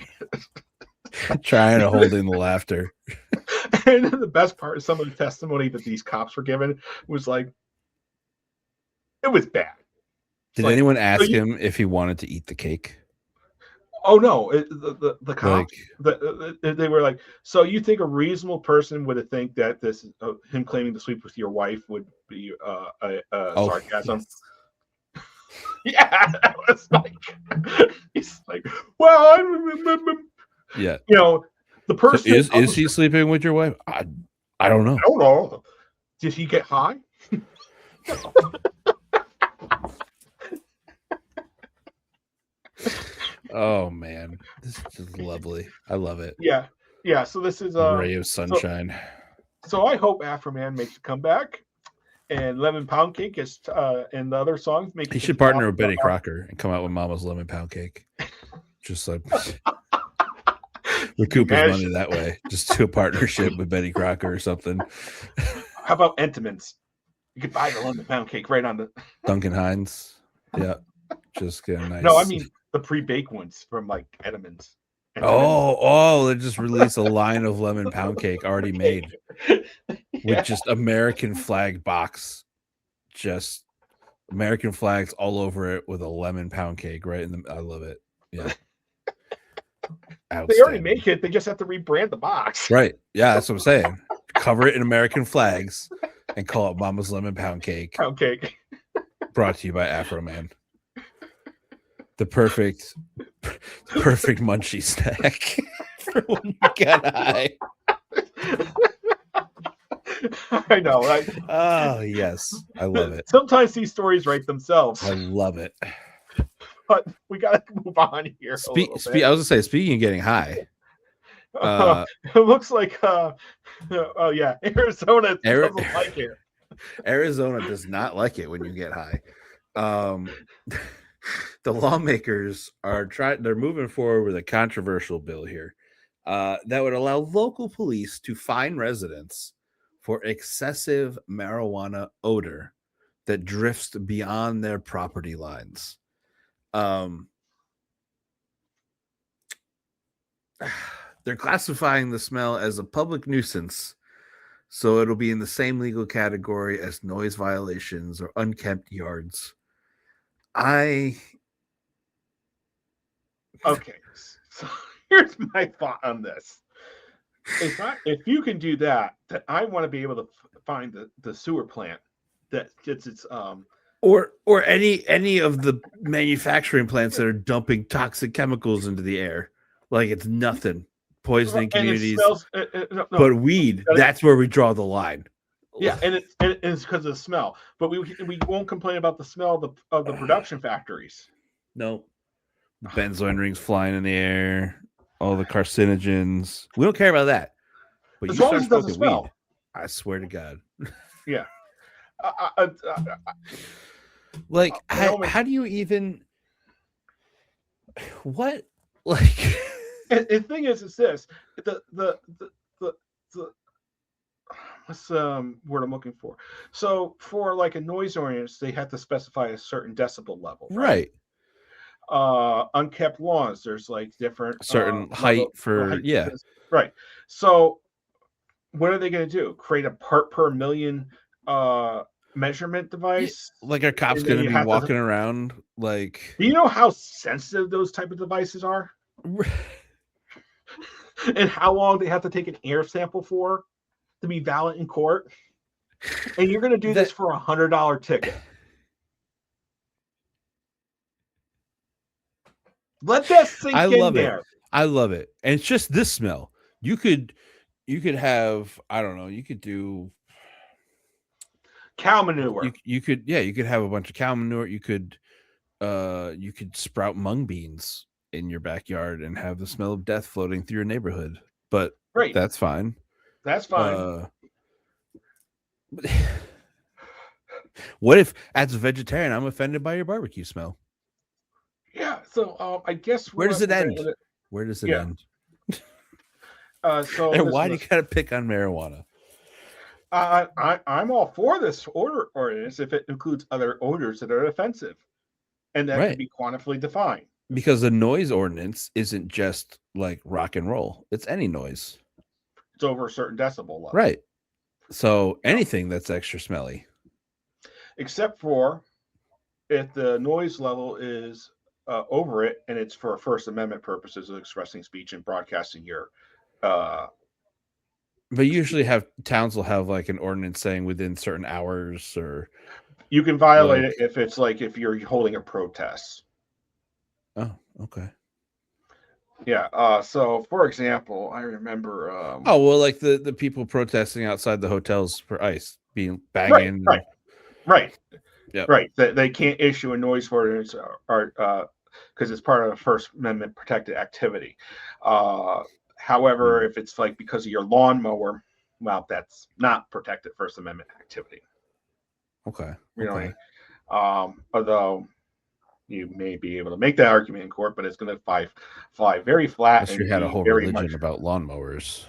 trying to hold in the laughter. And the best part is some of the testimony that these cops were given was like, it was bad. Did anyone ask him if he wanted to eat the cake? Oh no, the cops, they were like, so you think a reasonable person would think that this him claiming to sleep with your wife would be sarcasm? Yes. Yeah, that was like, he's like, well, yeah, the person so is he sleeping with your wife? I don't know. I don't know. Did he get high? Oh man, this is just lovely. I love it. Yeah. So this is a ray of sunshine. So I hope Afro-Man makes a comeback, and Lemon Pound Cake is and the other songs make. He should partner with Betty Crocker and come out with Mama's Lemon Pound Cake. Just like recoup his money that way. Just do a partnership with Betty Crocker or something. How about Entenmann's? You could buy the Lemon Pound Cake right on the Duncan Hines. Yeah, just get a nice. No, I mean the pre-baked ones from like Entenmann's. Oh, they just released a line of lemon pound cake already made with just American flag box, just American flags all over it with a lemon pound cake right in the. I love it. Yeah, they already make it. They just have to rebrand the box. Right. Yeah, that's what I'm saying. Cover it in American flags, and call it Mama's Lemon Pound Cake. Pound cake. Brought to you by Afro Man. The perfect munchie snack for when you get high. I know, right? Oh, yes. I love it. Sometimes these stories write themselves, I love it. but we got to move on here. I was going to say, speaking of getting high, it looks like, oh, yeah, Arizona doesn't like it. Arizona does not like it when you get high. The lawmakers they're moving forward with a controversial bill here that would allow local police to fine residents for excessive marijuana odor that drifts beyond their property lines. They're classifying the smell as a public nuisance, so it'll be in the same legal category as noise violations or unkempt yards. Okay, so here's my thought on this. If you can do that, then I want to be able to find the sewer plant that gets its or any of the manufacturing plants that are dumping toxic chemicals into the air, like it's nothing, poisoning communities. No, but weed, that's where we draw the line. Yeah, and it's because of the smell. But we won't complain about the smell of the production factories. No, benzoin rings flying in the air, all the carcinogens. We don't care about that. But as long as it doesn't smell. Weed, I swear to God. Yeah. Like, how do you even? What? Like, the thing is this: the what's word I'm looking for? So for like a noise ordinance, they have to specify a certain decibel level, right? Unkept lawns, there's like different certain height for yeah, right. So what are they going to do? Create a part per million measurement device? Yeah, like, are cops going to be walking around like? Do you know how sensitive those type of devices are? And how long they have to take an air sample for to be valid in court? And you're going to do this for $100 ticket. Let that sink in there. I love it. And it's just this smell. You could have, I don't know, you could do cow manure. You could have a bunch of cow manure. You could sprout mung beans in your backyard and have the smell of death floating through your neighborhood. But that's fine. That's fine. What if, as a vegetarian, I'm offended by your barbecue smell? Yeah. So I guess where does it end? Where does it end? So and why do you gotta pick on marijuana? I'm all for this ordinance if it includes other odors that are offensive, and that can be quantifiably defined. Because the noise ordinance isn't just like rock and roll; it's any noise. It's over a certain decibel level, right? So anything that's extra smelly, except for if the noise level is over it, and it's for First Amendment purposes of expressing speech and broadcasting your. But usually towns will have like an ordinance saying within certain hours, or you can violate it if it's like if you're holding a protest. Oh, okay. Yeah. So for example, I remember like the people protesting outside the hotels for ICE being banging. Right. Yeah. Right. They can't issue a noise ordinance or because it's part of a First Amendment protected activity. However, if it's like because of your lawnmower, well, that's not protected First Amendment activity. Okay. You know what I mean? Although you may be able to make that argument in court, but it's going to fly very flat. Unless you had a whole religion about lawnmowers.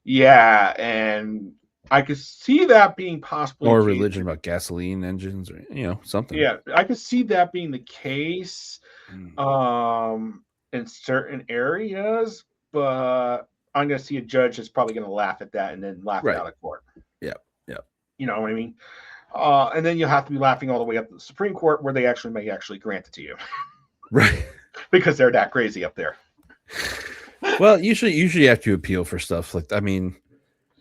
Yeah, and I could see that being possibly or religion about gasoline engines, or something. Yeah, I could see that being the case in certain areas, but I'm going to see a judge that's probably going to laugh at that and then laugh it out of court. Yeah. You know what I mean? And then you'll have to be laughing all the way up to the Supreme Court, where they may actually grant it to you, right? Because they're that crazy up there. Well, usually you have to appeal for stuff like, I mean,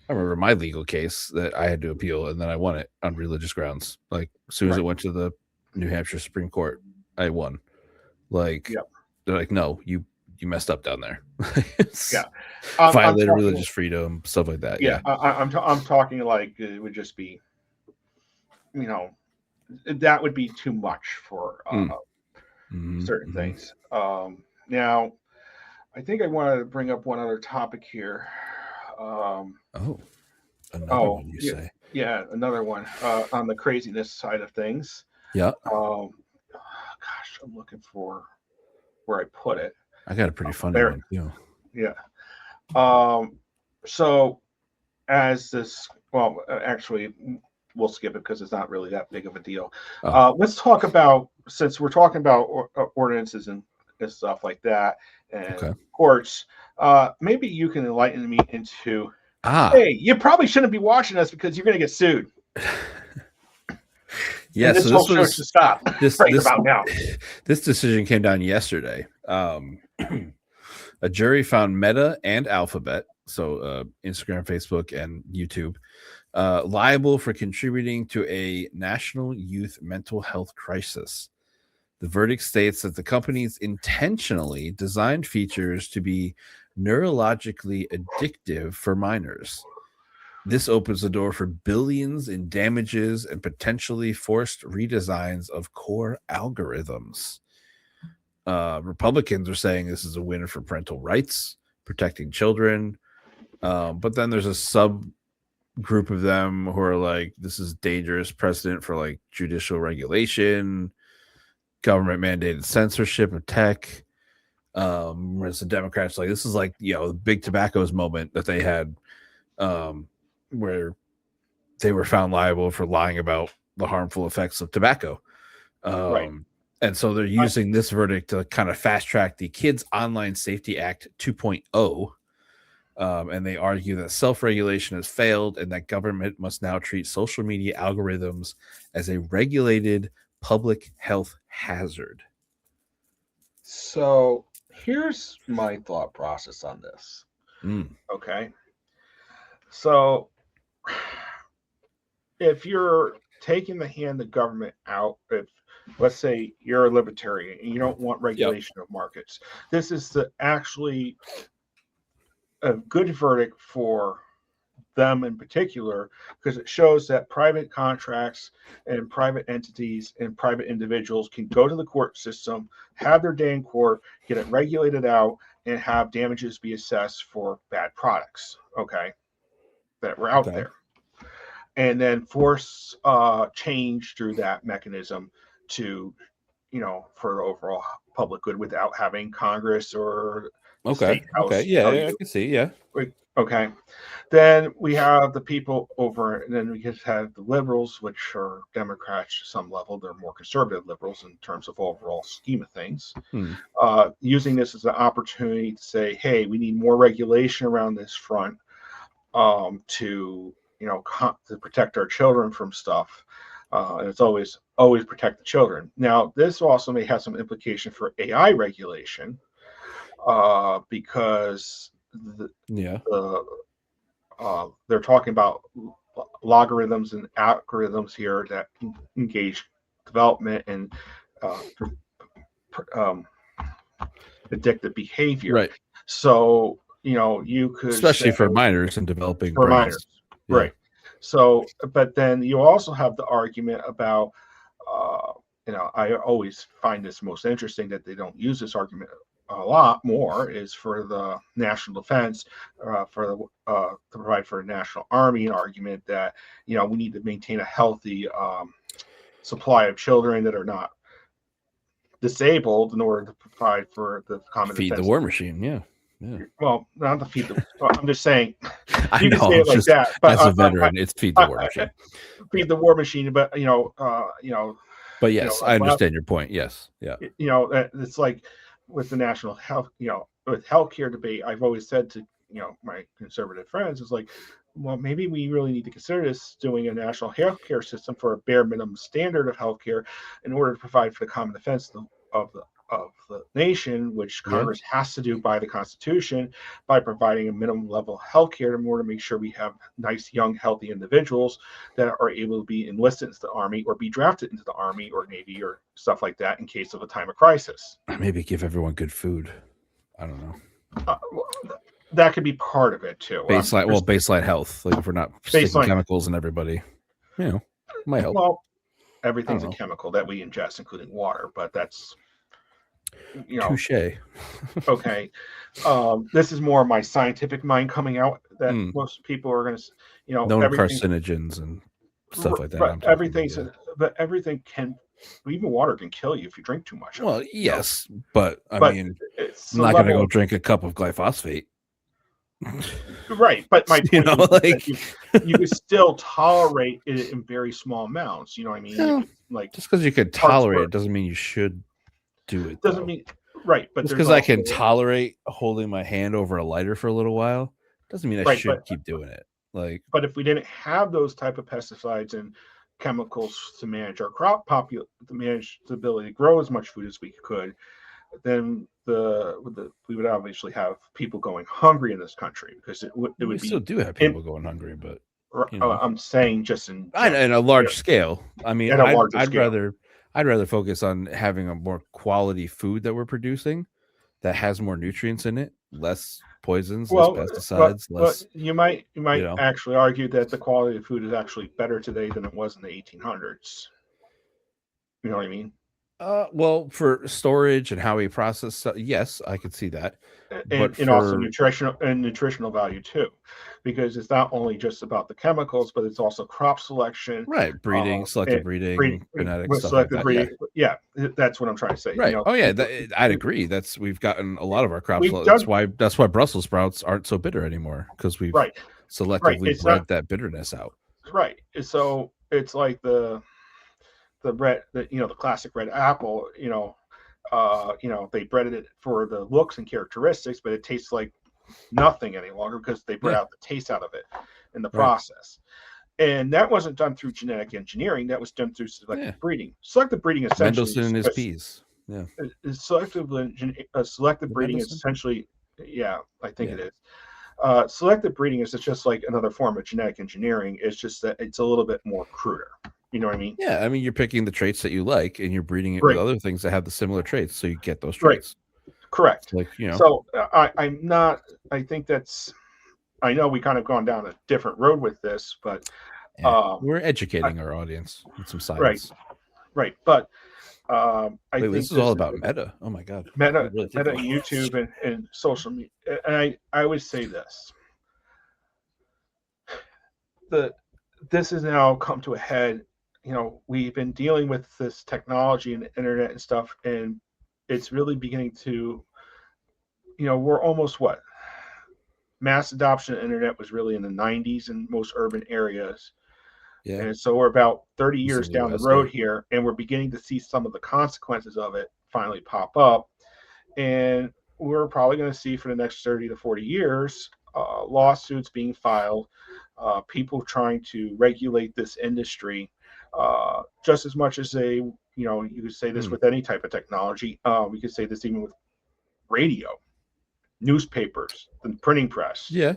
I remember my legal case that I had to appeal, and then I won it on religious grounds. Like as soon as it went to the New Hampshire Supreme Court, I won. Like Yep. they're like, no, you messed up down there. Yeah. Violated religious freedom, stuff like that. Yeah, Yeah. I'm talking like it would just be, that would be too much for certain things. Now, I think I wanted to bring up one other topic here. Another one you say? Yeah, another one on the craziness side of things. Yeah. Gosh, I'm looking for where I put it. I got a pretty funny one too. Yeah. So as this, well, actually, we'll skip it because it's not really that big of a deal. Let's talk about, since we're talking about ordinances and stuff like that, and courts, maybe you can enlighten me into, hey, you probably shouldn't be watching us because you're going to get sued. Yeah, and this whole show should stop about now. This decision came down yesterday. A jury found Meta and Alphabet, so Instagram, Facebook, and YouTube, liable for contributing to a national youth mental health crisis. The verdict states that the companies intentionally designed features to be neurologically addictive for minors. This opens the door for billions in damages and potentially forced redesigns of core algorithms. Republicans are saying this is a win for parental rights, protecting children. But then there's a subgroup of them who are like, this is dangerous precedent for like judicial regulation, government mandated censorship of tech. Whereas the Democrats like, this is like, the big tobacco's moment that they had, where they were found liable for lying about the harmful effects of tobacco. And so they're using this verdict to kind of fast track the Kids Online Safety Act 2.0. And they argue that self-regulation has failed and that government must now treat social media algorithms as a regulated public health hazard. So here's my thought process on this. Okay. So if you're taking the hand of government out, if let's say you're a libertarian and you don't want regulation of markets, this is actually a good verdict for them in particular, because it shows that private contracts and private entities and private individuals can go to the court system, have their day in court, get it regulated out, and have damages be assessed for bad products, that were out there. And then force change through that mechanism to, for the overall public good without having Congress or State House. I can see. Okay. Then we have the people over, and then we just have the liberals, which are Democrats to some level. They're more conservative liberals in terms of overall scheme of things. Using this as an opportunity to say, hey, we need more regulation around this front to protect our children from stuff. And it's always protect the children. Now, this also may have some implication for AI regulation, because they're talking about logarithms and algorithms here that engage development and addictive behavior. Right. So you could, especially for minors and developing for minors, right? So, but then you also have the argument about, I always find this most interesting that they don't use this argument a lot more, is for the national defense, to provide for a national army, an argument that, we need to maintain a healthy supply of children that are not disabled in order to provide for the common feed defense. The war machine. Yeah. Well, not to feed the. I'm just saying. I know. Say it like that, but as a veteran, it's feed the war machine. Feed the war machine, but But yes, I understand your point. Yes, yeah. It's like with the national health, with healthcare debate. I've always said to my conservative friends, is like, well, maybe we really need to consider this, doing a national healthcare system for a bare minimum standard of healthcare in order to provide for the common defense of the nation, which Yeah. Congress has to do by the Constitution, by providing a minimum level of health care in order to make sure we have nice, young, healthy individuals that are able to be enlisted into the Army or be drafted into the Army or Navy or stuff like that in case of a time of crisis. Maybe give everyone good food. I don't know. That could be part of it too. Baseline health. Like if we're not sticking Baseline. chemicals in everybody, might help. Well, everything's a know. chemical that we ingest, including water, but that's touche. Okay. This is more of my scientific mind coming out that most people are going to, known carcinogens and stuff like that. But everything can, even water can kill you if you drink too much. Well, yes, but I mean, I'm not going to go drink a cup of glyphosate. Right, but my point is you can still tolerate it in very small amounts. You know what I mean? Yeah, just because you could tolerate it doesn't mean you should do it. Doesn't mean right, but just because I can tolerate holding my hand over a lighter for a little while doesn't mean I should keep doing it. But if we didn't have those type of pesticides and chemicals to manage our crop to manage the ability to grow as much food as we could, then we would obviously have people going hungry in this country because it would be. Still do have people going hungry, but I'm saying just in a large scale. I mean, I'd rather focus on having a more quality food that we're producing that has more nutrients in it, less poisons, less pesticides, less. But you might actually argue that the quality of food is actually better today than it was in the 1800s. You know what I mean? Well, for storage and how we process stuff, yes, I could see that. And also nutritional value too, because it's not only just about the chemicals, but it's also crop selection, right? Breeding, selective breeding, genetics, stuff like that. Breeding. Yeah, that's what I'm trying to say. Right. I'd agree. We've gotten a lot of our crops. That's why Brussels sprouts aren't so bitter anymore, because we've selectively bred that bitterness out. Right. So it's like the classic red apple, they bred it for the looks and characteristics, but it tastes like nothing any longer because they bred out the taste out of it in the process. And that wasn't done through genetic engineering. That was done through selective breeding. Selective breeding essentially. Mendelssohn and his peas. Yeah. Selective breeding is essentially, I think it is. Selective breeding is just like another form of genetic engineering. It's just that it's a little bit more cruder. You know what I mean? Yeah, I mean, you're picking the traits that you like, and you're breeding it with other things that have the similar traits, so you get those traits. Right. Correct. So I'm not. I think that's. I know we kind of gone down a different road with this, but we're educating our audience with some science. Right. But I think this is all about Meta. Oh my God. Meta, YouTube, and social media. And I always say this. This has now come to a head. We've been dealing with this technology and the internet and stuff, and it's really beginning to, we're almost mass adoption of the internet was really in the 90s in most urban areas. Yeah. And so we're about 30 years down the road here, and we're beginning to see some of the consequences of it finally pop up. And we're probably going to see for the next 30 to 40 years, lawsuits being filed, people trying to regulate this industry. Just as much as you could say this with any type of technology. We could say this even with radio, newspapers, the printing press. Yeah.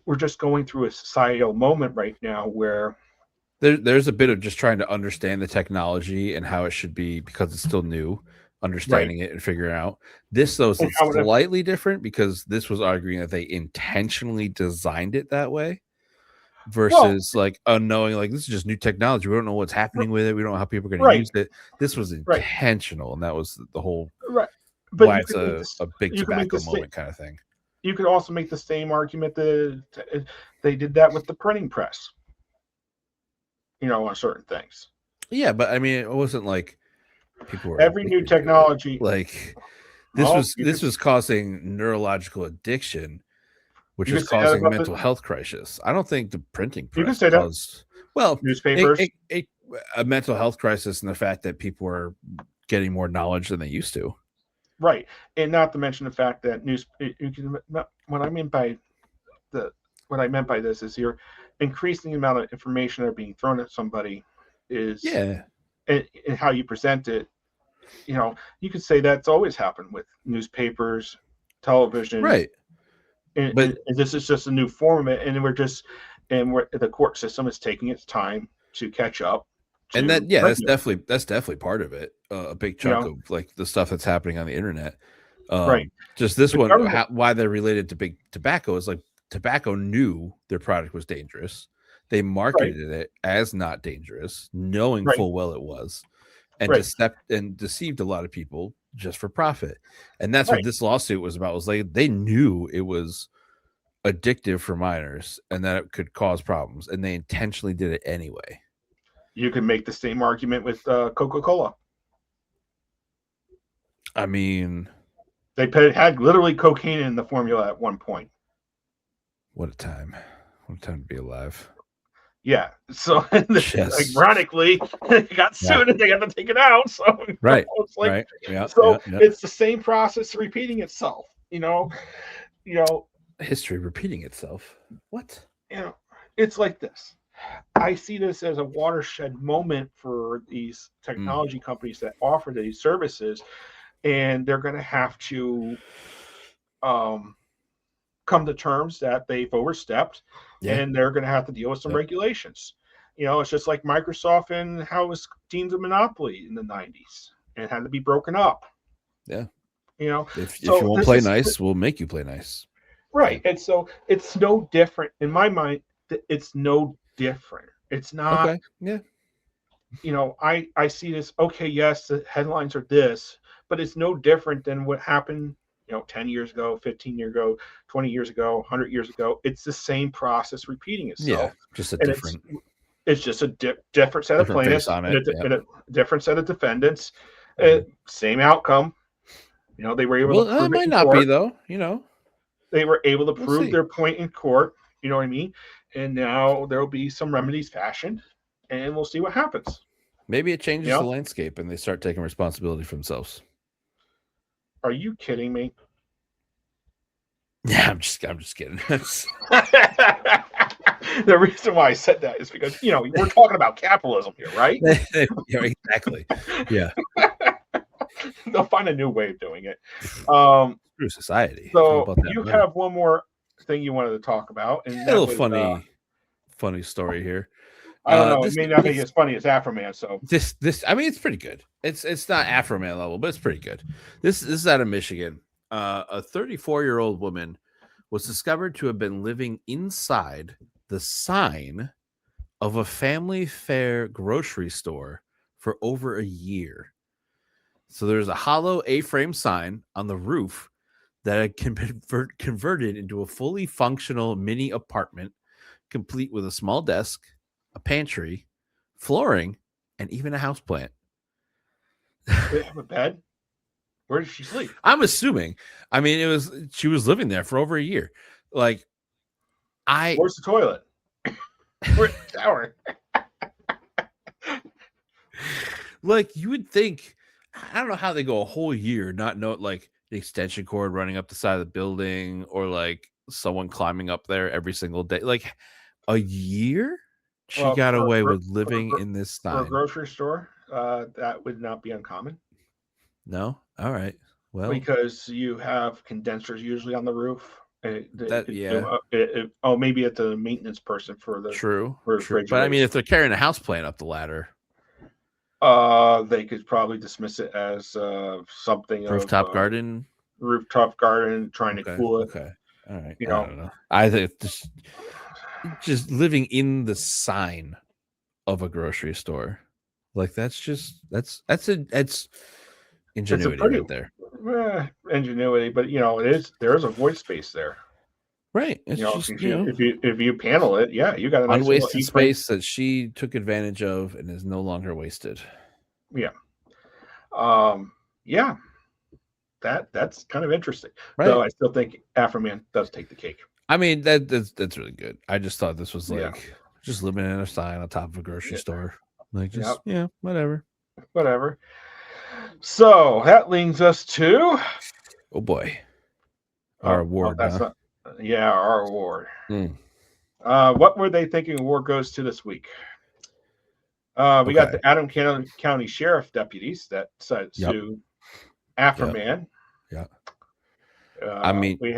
We're just going through a societal moment right now where there's a bit of just trying to understand the technology and how it should be because it's still new, understanding it and figuring out. This, though, is slightly different because this was arguing that they intentionally designed it that way. Versus unknowing, this is just new technology. We don't know what's happening with it. We don't know how people are going to use it. This was intentional, and that was the whole why it's a big tobacco moment kind of thing. You could also make the same argument that they did that with the printing press, on certain things. Yeah, but I mean, it wasn't like people were every new technology. This was causing neurological addiction. Which is causing a mental health crisis. I don't think the printing press caused newspapers a mental health crisis, and the fact that people are getting more knowledge than they used to. Right, and not to mention the fact that what I meant by this is you're increasing the amount of information that are being thrown at somebody is and how you present it you could say that's always happened with newspapers, television, Right. But and this is just a new form of it, and the court system is taking its time to catch up and to regulate. that's definitely part of it. A big You chunk know, of like the stuff that's happening on the internet. right? Just this The one, government, why they're related to big tobacco is like tobacco knew their product was dangerous. They right, marketed it as not dangerous, knowing right, full well it was, and right, deceived a lot of people just for profit. And that's what right. this lawsuit was about. Was like they knew it was addictive for minors and that it could cause problems, and they intentionally did it anyway. You can make the same argument with Coca-Cola. I mean, They had literally cocaine in the formula at one point. what a time! What a time to be alive. Yeah. So Yes. ironically, they got Yeah. sued and they got to take it out. So Right. it's like, Right. Yeah. so Yeah. it's the same process repeating itself. You know, History repeating itself. What? it's like this. I see this as a watershed moment for these technology companies that offer these services, and they're going to have to come to terms that they've overstepped, and they're going to have to deal with some regulations. It's just like Microsoft and how it was deemed a monopoly in the 90s and had to be broken up. Yeah. If so you won't play nice, we'll make you play nice. Right. And so it's no different. In my mind, it's no different. It's not. Okay. Yeah. I see this, okay, yes, the headlines are this, but it's no different than what happened 10 years ago, 15 years ago, 20 years ago, 100 years ago. It's the same process repeating itself. Yeah, just a and different. It's just a different set of plaintiffs on and, it. and a different set of defendants. Same outcome. They were able to prove it might in not court. be though. They were able to We'll prove see. their point in court. You know what I mean? And now there will be some remedies fashioned, and we'll see what happens. Maybe it changes the landscape and they start taking responsibility for themselves. Are you kidding me? Yeah, I'm just kidding. The reason why I said that is because we're talking about capitalism here, right? Yeah, exactly. Yeah. They'll find a new way of doing it. Through society. So you have one more thing you wanted to talk about, and a little funny story here. I don't know. It may not be as funny as Afroman. So this, I mean, it's pretty good. It's not Afroman level, but it's pretty good. This is out of Michigan. A 34-year-old woman was discovered to have been living inside the sign of a Family Fare grocery store for over a year. So there's a hollow A-frame sign on the roof that had converted into a fully functional mini apartment, complete with a small desk, a pantry, flooring, and even a houseplant. They have a bed. Where did she sleep? I'm assuming. I mean, she was living there for over a year. Like, where's the toilet? Where's the shower? Like, you would think, I don't know how they go a whole year not know, like, the extension cord running up the side of the building or like someone climbing up there every single day. Like, a year? She got away with living in this sign. For a grocery store, that would not be uncommon. No? All right. Well, because you have condensers usually on the roof. Maybe it's a maintenance person for the true. But I mean, if they're carrying a houseplant up the ladder, they could probably dismiss it as something rooftop garden. Rooftop garden, trying to cool it. Okay, all right. I don't know. I think just living in the sign of a grocery store, like that's ingenuity right there. Ingenuity, but there is a void space there. Right. It's if you panel it, yeah, you got a nice unwasted space that she took advantage of and is no longer wasted. Yeah. Yeah. That's kind of interesting. Right. Though I still think Afroman does take the cake. I mean, that's really good. I just thought this was like just living in a sign on top of a grocery store. Like just whatever. So that leads us to our award. Our award. What were they thinking award goes to this week? We got Okay. the Adams County Sheriff deputies that sue Afroman. Yeah. I mean, we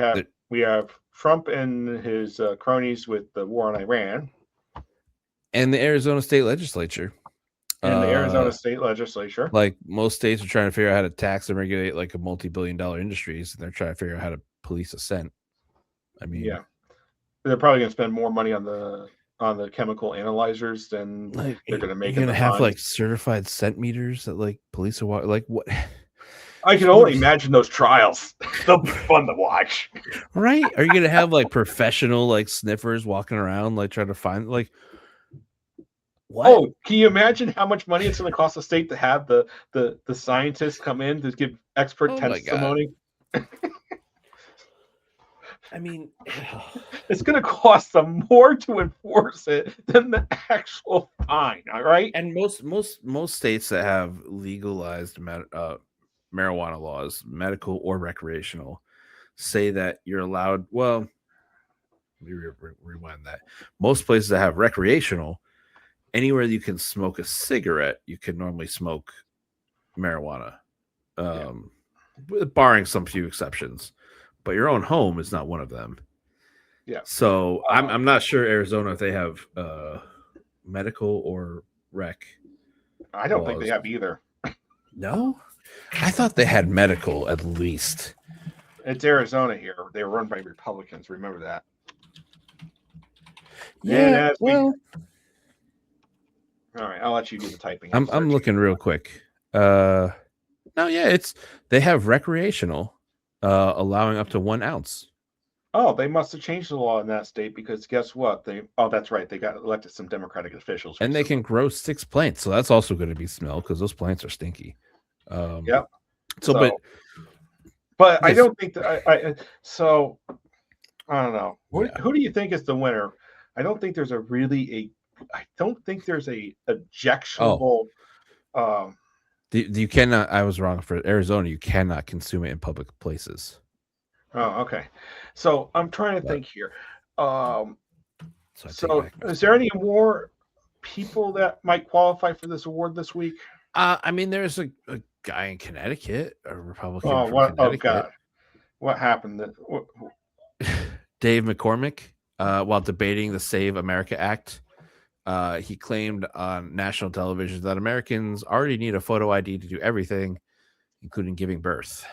have Trump and his cronies with the war on Iran, and the Arizona State Legislature, and the Arizona State Legislature. Like most states are trying to figure out how to tax and regulate like a multi-billion-dollar industries, and they're trying to figure out how to police assent. I mean, yeah, they're probably going to spend more money on the chemical analyzers than they're going to make. You're going to have like certified scent meters that like police are like what? I can only imagine those trials. They'll be fun to watch. Right? Are you going to have like professional like sniffers walking around like trying to find like what? Oh, can you imagine how much money it's going to cost the state to have the scientists come in to give expert testimony? I mean, it's going to cost them more to enforce it than the actual fine. All right. And most states that have legalized marijuana laws, medical or recreational, say that you're allowed. Well, let me rewind that. Most places that have recreational, anywhere you can smoke a cigarette, you can normally smoke marijuana, barring some few exceptions. But your own home is not one of them. Yeah. So I'm not sure Arizona if they have medical or rec. I don't think they have either. No, I thought they had medical at least. It's Arizona here. They were run by Republicans. Remember that. Yeah. Well. All right, I'll let you do the typing. I'm looking real quick. No, yeah, they have recreational. Allowing up to 1 ounce. Oh, they must have changed the law in that state because guess what? That's right. They got elected some Democratic officials. And they can grow 6 plants. So that's also going to be smelled because those plants are stinky. Yep. So but I don't think that I don't know. Who do you think is the winner? I don't think there's a objectionable. You cannot. I was wrong for Arizona. You cannot consume it in public places. Oh, okay. So I'm trying to think here. So is there any more people that might qualify for this award this week? I mean, there's a guy in Connecticut, a Republican. Oh God! What happened? Dave McCormick, while debating the Save America Act. He claimed on national television that Americans already need a photo ID to do everything, including giving birth.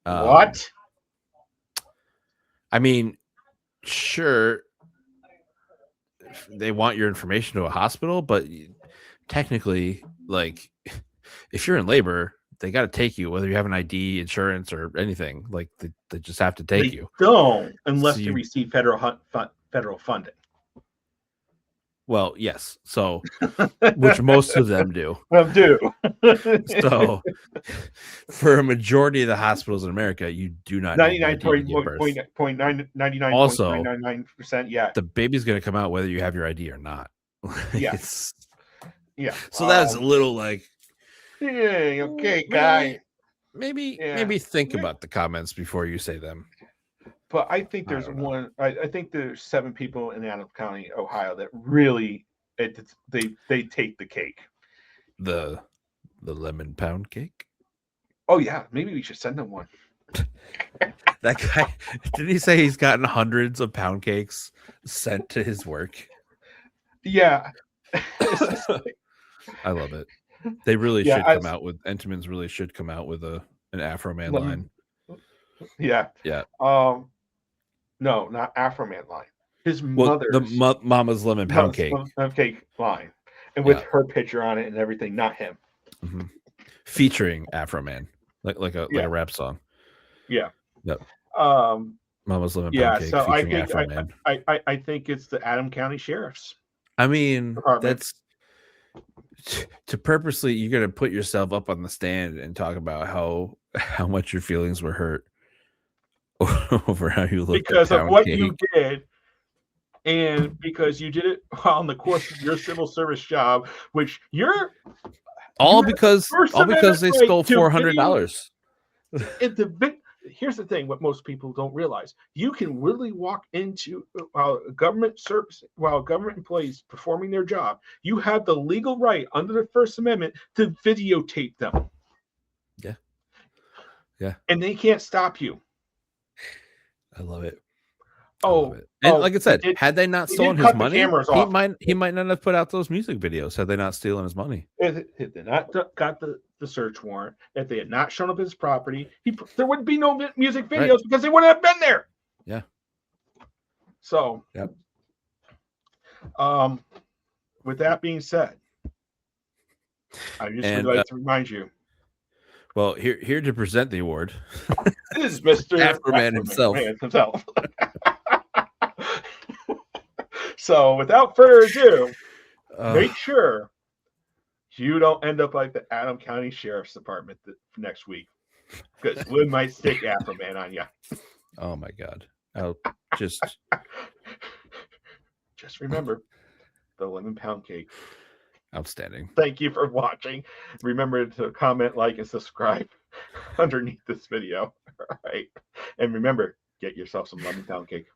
What? I mean, sure, they want your information to a hospital, but technically, like, if you're in labor, they got to take you, whether you have an ID, insurance, or anything. Like, they just have to take you. Don't, unless you receive federal funding. Well, yes. So, which most of them do. So, for a majority of the hospitals in America, you do not 99.99%. Also, 99%. Yeah, the baby's going to come out whether you have your ID or not. Yes. Yeah. So that's a little like, yeah, okay, guy. Maybe think about the comments before you say them. But I think there's I think there's 7 people in Adams County, Ohio, that really they take the cake. The lemon pound cake. Oh yeah, maybe we should send them one. That guy, did he say he's gotten hundreds of pound cakes sent to his work? Yeah. I love it. They really should come out with Entenmann's really should come out with an Afroman line. Yeah. Yeah. No, not Afroman line. His mother's Mama's lemon pound cake line, and with her picture on it and everything, not him. Mm-hmm. Featuring Afroman, like a rap song. Yeah. Yep. Mama's lemon pound cake. So featuring Afroman. I think it's the Adams County Sheriffs. I mean, that's to purposely you're going to put yourself up on the stand and talk about how much your feelings were hurt over how you look because of what you did, and because you did it while in the course of your civil service job, which all because they stole $400. here's the thing: what most people don't realize, you can literally walk into while government service, while government employees performing their job, you have the legal right under the First Amendment to videotape them. Yeah. Yeah. And they can't stop you. I love it. And like I said, had they not stolen his money, he might not have put out those music videos had they not stolen his money. If they not got the search warrant, if they had not shown up at his property, there would be no music videos because they wouldn't have been there. Yeah. So, yep. With that being said, I just would like to remind you. Well, here to present the award is Mr. Afroman himself. So, without further ado, make sure you don't end up like the Adams County Sheriff's Department next week, because we might stick Afroman on you. Oh my God! I'll just remember the lemon pound cake. Outstanding. Thank you for watching. Remember to comment, like, and subscribe underneath this video. All right, and remember, get yourself some lemon pound cake.